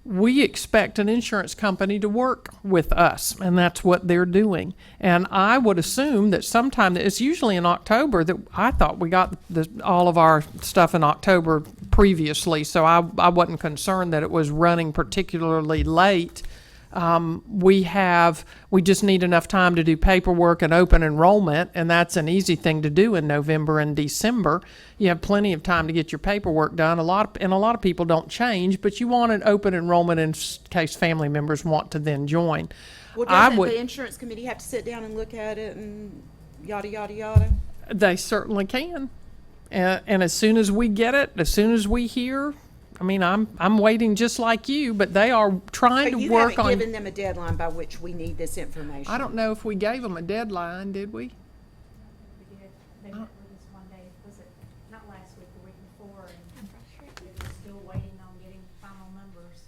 we expect an insurance company to work with us, and that's what they're doing. And I would assume that sometime, it's usually in October, that I thought we got all of our stuff in October previously, so I wasn't concerned that it was running particularly late. We just need enough time to do paperwork and open enrollment, and that's an easy thing to do in November and December. You have plenty of time to get your paperwork done. A lot of people don't change, but you want an open enrollment in case family members want to then join. Well, doesn't the insurance committee have to sit down and look at it and yada, yada, yada? They certainly can. And as soon as we get it, as soon as we hear, I mean, I'm waiting just like you, but they are trying So to you work haven't on. given them a deadline by which we need this information? I don't know if we gave them a deadline, did we? They met with us one day, was it not last week, the week before, and they're still waiting on getting final numbers.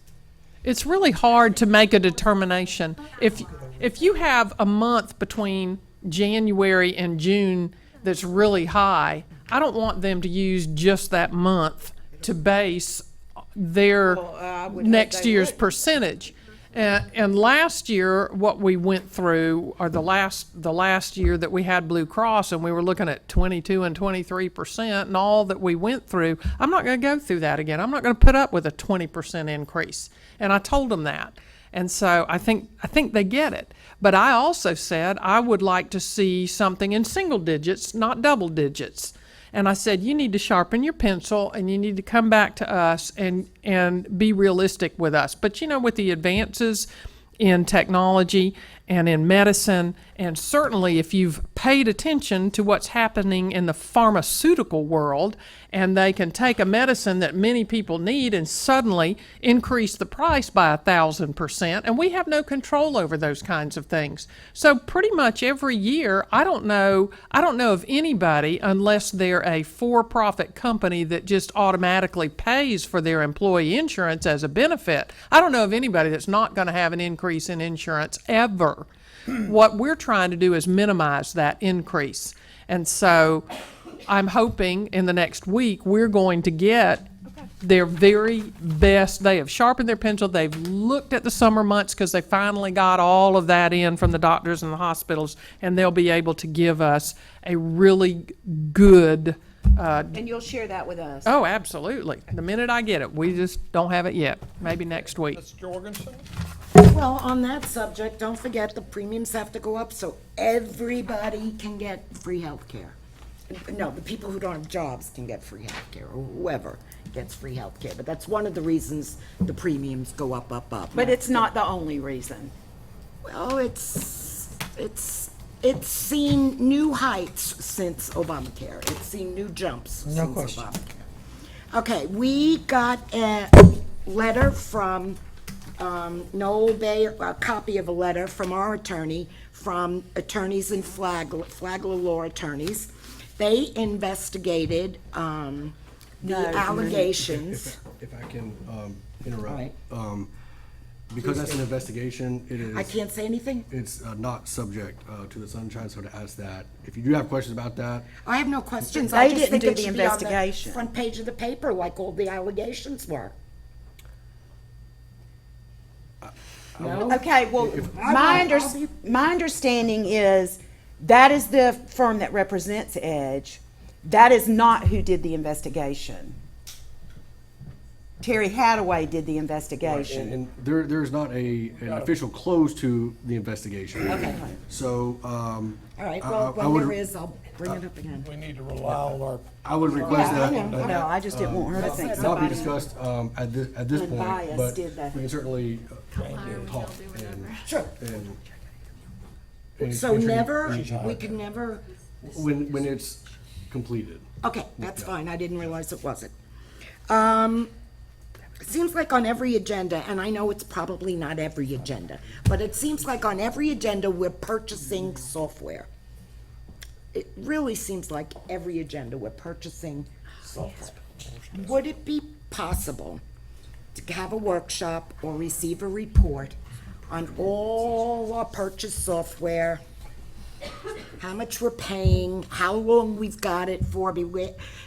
It's really hard to make a determination. If you have a month between January and June that's really high, I don't want them to use just that month to base their next year's percentage. And last year, what we went through, or the last year that we had Blue Cross, and we were looking at 22 and 23%, and all that we went through, I'm not going to go through that again. I'm not going to put up with a 20% increase. And I told them that. And so I think they get it. But I also said I would like to see something in single digits, not double digits. And I said, you need to sharpen your pencil and you need to come back to us and be realistic with us. But with the advances in technology and in medicine, and certainly if you've paid attention to what's happening in the pharmaceutical world, and they can take a medicine that many people need and suddenly increase the price by 1,000%, and we have no control over those kinds of things. So pretty much every year, I don't know of anybody, unless they're a for-profit company that just automatically pays for their employee insurance as a benefit. I don't know of anybody that's not going to have an increase in insurance ever. What we're trying to do is minimize that increase. And so I'm hoping in the next week we're going to get their very best. They have sharpened their pencil. They've looked at the summer months because they finally got all of that in from the doctors and the hospitals, and they'll be able to give us a really good And you'll share that with us. oh, absolutely. The minute I get it. We just don't have it yet. Maybe next week. Ms. Jorgensen? Well, on that subject, don't forget the premiums have to go up so everybody can get free health care. No, the people who don't have jobs can get free health care, or whoever gets free health care. But that's one of the reasons the premiums go up. But it's not the only reason. Well, it's seen new heights since Obamacare. It's seen new jumps No since question. Obamacare. Okay, we got a letter from Noel Bay, a copy of a letter from our attorney, from attorneys in Flagler Law Attorneys. They investigated the allegations. If I can interrupt. Because that's an investigation, it is. I can't say anything? It's not subject to the sunshine, so to ask that. If you do have questions about that, I have no questions. They I just didn't think do it the should be on investigation. front page of the paper, like all the allegations were. No? Okay, well, I'll be- my understanding is that is the firm that represents Edge. That is not who did the investigation. Terry Hadaway did the investigation. and there's not an official close to the investigation. Okay. So, All right, I- well, I when would- there is, I'll bring it up again. We need to rely on our. I would request Yeah, I that. know. No, I just didn't want her to think Not be somebody discussed at this point, unbiased but did that. we can certainly talk and. Sure. and So introduce never, each other. we can never, When it's completed. okay, that's fine, I didn't realize it wasn't. It seems like on every agenda, and I know it's probably not every agenda, but it seems like on every agenda, we're purchasing software. It really seems like every agenda, we're purchasing software. Would it be possible to have a workshop or receive a report on all our purchased software, how much we're paying, how long we've got it for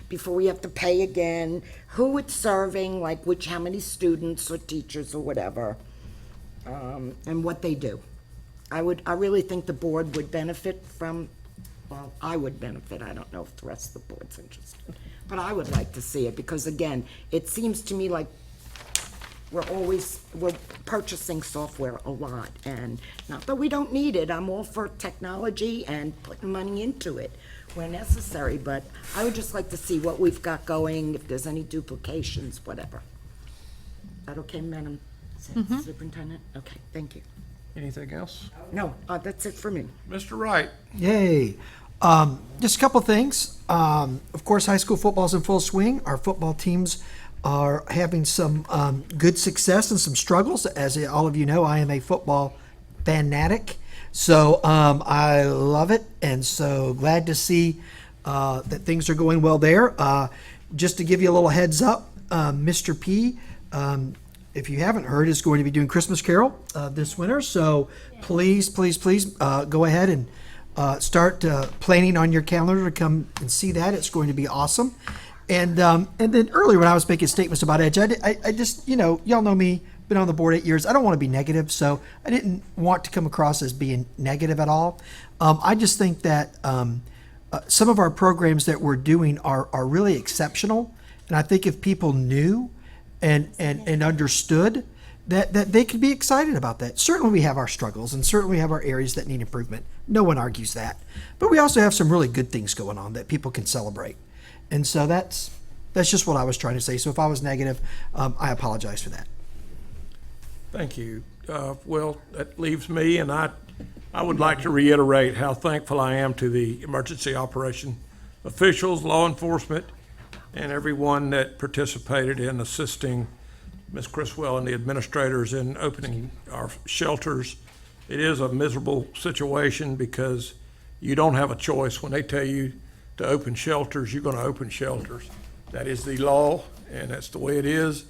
before we have to pay again, who it's serving, like how many students or teachers or whatever, and what they do. I really think the board would benefit from, well, I would benefit, I don't know if the rest of the board's interested, but I would like to see it, because again, it seems to me like we're purchasing software a lot, and not that we don't need it, I'm all for technology and putting money into it where necessary, but I would just like to see what we've got going, if there's any duplications, whatever. Is that okay, Madam Superintendent? Okay, thank you. Anything else? No, that's it for me. Mr. Wright? Yay. Just a couple things. Of course, high school football's in full swing. Our football teams are having some good success and some struggles. As all of you know, I am a football fanatic. So I love it, and so glad to see that things are going well there. Just to give you a little heads up, Mr. P, if you haven't heard, is going to be doing Christmas Carol this winter. So please go ahead and start planning on your calendar to come and see that. It's going to be awesome. And then earlier when I was making statements about Edge, I just, y'all know me, been on the board 8 years. I don't want to be negative, so I didn't want to come across as being negative at all. I just think that some of our programs that we're doing are really exceptional. And I think if people knew and understood that they could be excited about that. Certainly we have our struggles, and certainly we have our areas that need improvement. No one argues that. But we also have some really good things going on that people can celebrate. And so that's just what I was trying to say. So if I was negative, I apologize for that. Thank you. well, that leaves me, and I would like to reiterate how thankful I am to the emergency operation officials, law enforcement, and everyone that participated in assisting Ms. Criswell and the administrators in opening our shelters. It is a miserable situation because you don't have a choice. When they tell you to open shelters, you're going to open shelters. That is the law, and that's the way it is.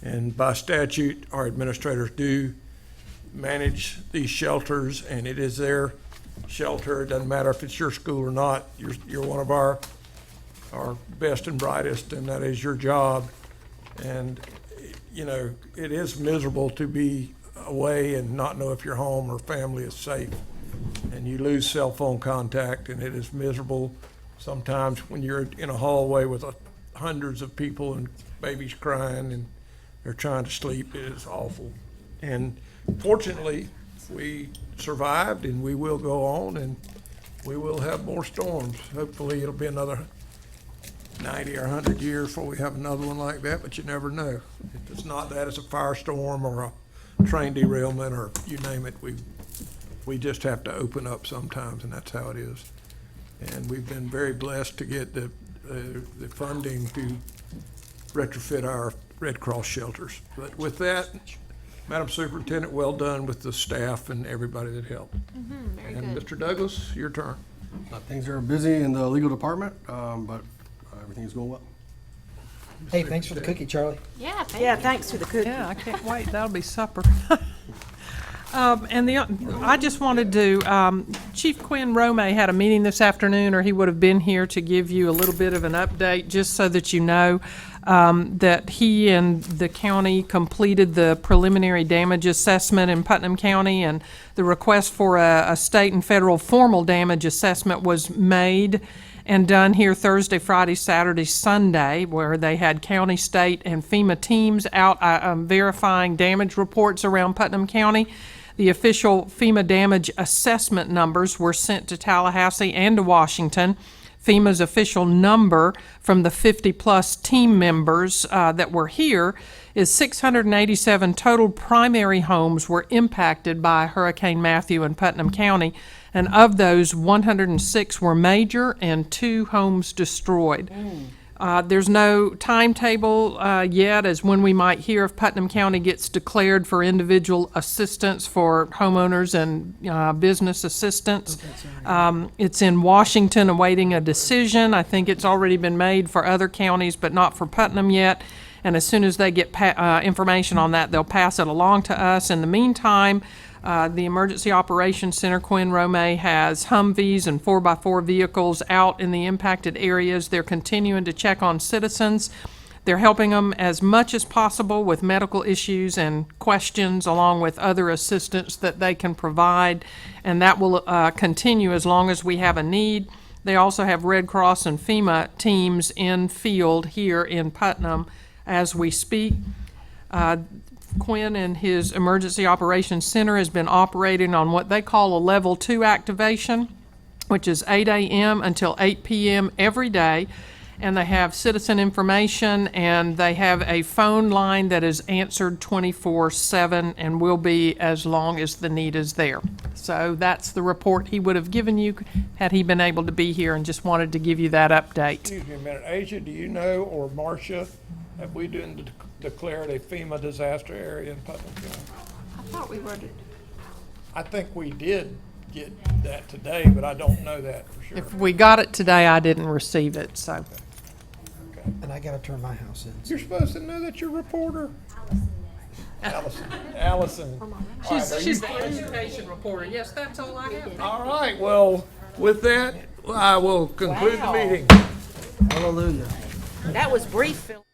And by statute, our administrators do manage these shelters, and it is their shelter. It doesn't matter if it's your school or not. You're one of our best and brightest, and that is your job. And, you know, it is miserable to be away and not know if your home or family is safe. And you lose cell phone contact, and it is miserable sometimes when you're in a hallway with hundreds of people and babies crying and they're trying to sleep. It is awful. And fortunately, we survived, and we will go on, and we will have more storms. Hopefully, it'll be another 90 or 100 years before we have another one like that, but you never know. If it's not that, it's a firestorm or a train derailment or you name it. We just have to open up sometimes, and that's how it is. And we've been very blessed to get the funding to retrofit our Red Cross shelters. But with that, Madam Superintendent, well done with the staff and everybody that helped. Very And good. Mr. Douglas, your turn. Things are busy in the legal department, but everything's going well. Hey, thanks for the cookie, Charlie. Yeah, thank Yeah, you. thanks for the cookie. Yeah, I can't wait. That'll be supper. I just wanted to, Chief Quinn Romay had a meeting this afternoon, or he would have been here to give you a little bit of an update, just so that you know that he and the county completed the preliminary damage assessment in Putnam County, and the request for a state and federal formal damage assessment was made and done here Thursday, Friday, Saturday, Sunday, where they had county, state, and FEMA teams out verifying damage reports around Putnam County. The official FEMA damage assessment numbers were sent to Tallahassee and to Washington. FEMA's official number from the 50-plus team members that were here is 687 total primary homes were impacted by Hurricane Matthew in Putnam County, and of those, 106 were major and 2 homes destroyed. There's no timetable yet as when we might hear if Putnam County gets declared for individual assistance for homeowners and business assistance. It's in Washington awaiting a decision. I think it's already been made for other counties, but not for Putnam yet. And as soon as they get information on that, they'll pass it along to us. In the meantime, the Emergency Operations Center, Quinn Romay, has Humvees and 4x4 vehicles out in the impacted areas. They're continuing to check on citizens. They're helping them as much as possible with medical issues and questions, along with other assistance that they can provide, and that will continue as long as we have a need. They also have Red Cross and FEMA teams in field here in Putnam as we speak. Quinn and his Emergency Operations Center has been operating on what they call a level 2 activation, which is 8 a.m. until 8 p.m. every day. And they have citizen information, and they have a phone line that is answered 24/7 and will be as long as the need is there. So that's the report he would have given you had he been able to be here, and just wanted to give you that update. Excuse me a minute. Asia, do you know, or Marcia, have we declared a FEMA disaster area in Putnam County? I thought we were. I think we did get that today, but I don't know that for sure. If we got it today, I didn't receive it, so. And I gotta turn my house in. You're supposed to know that you're a reporter. Allison. She's the education reporter. Yes, that's all I have. All right, well, with that, I will conclude the meeting. Hallelujah. That was brief, Phil.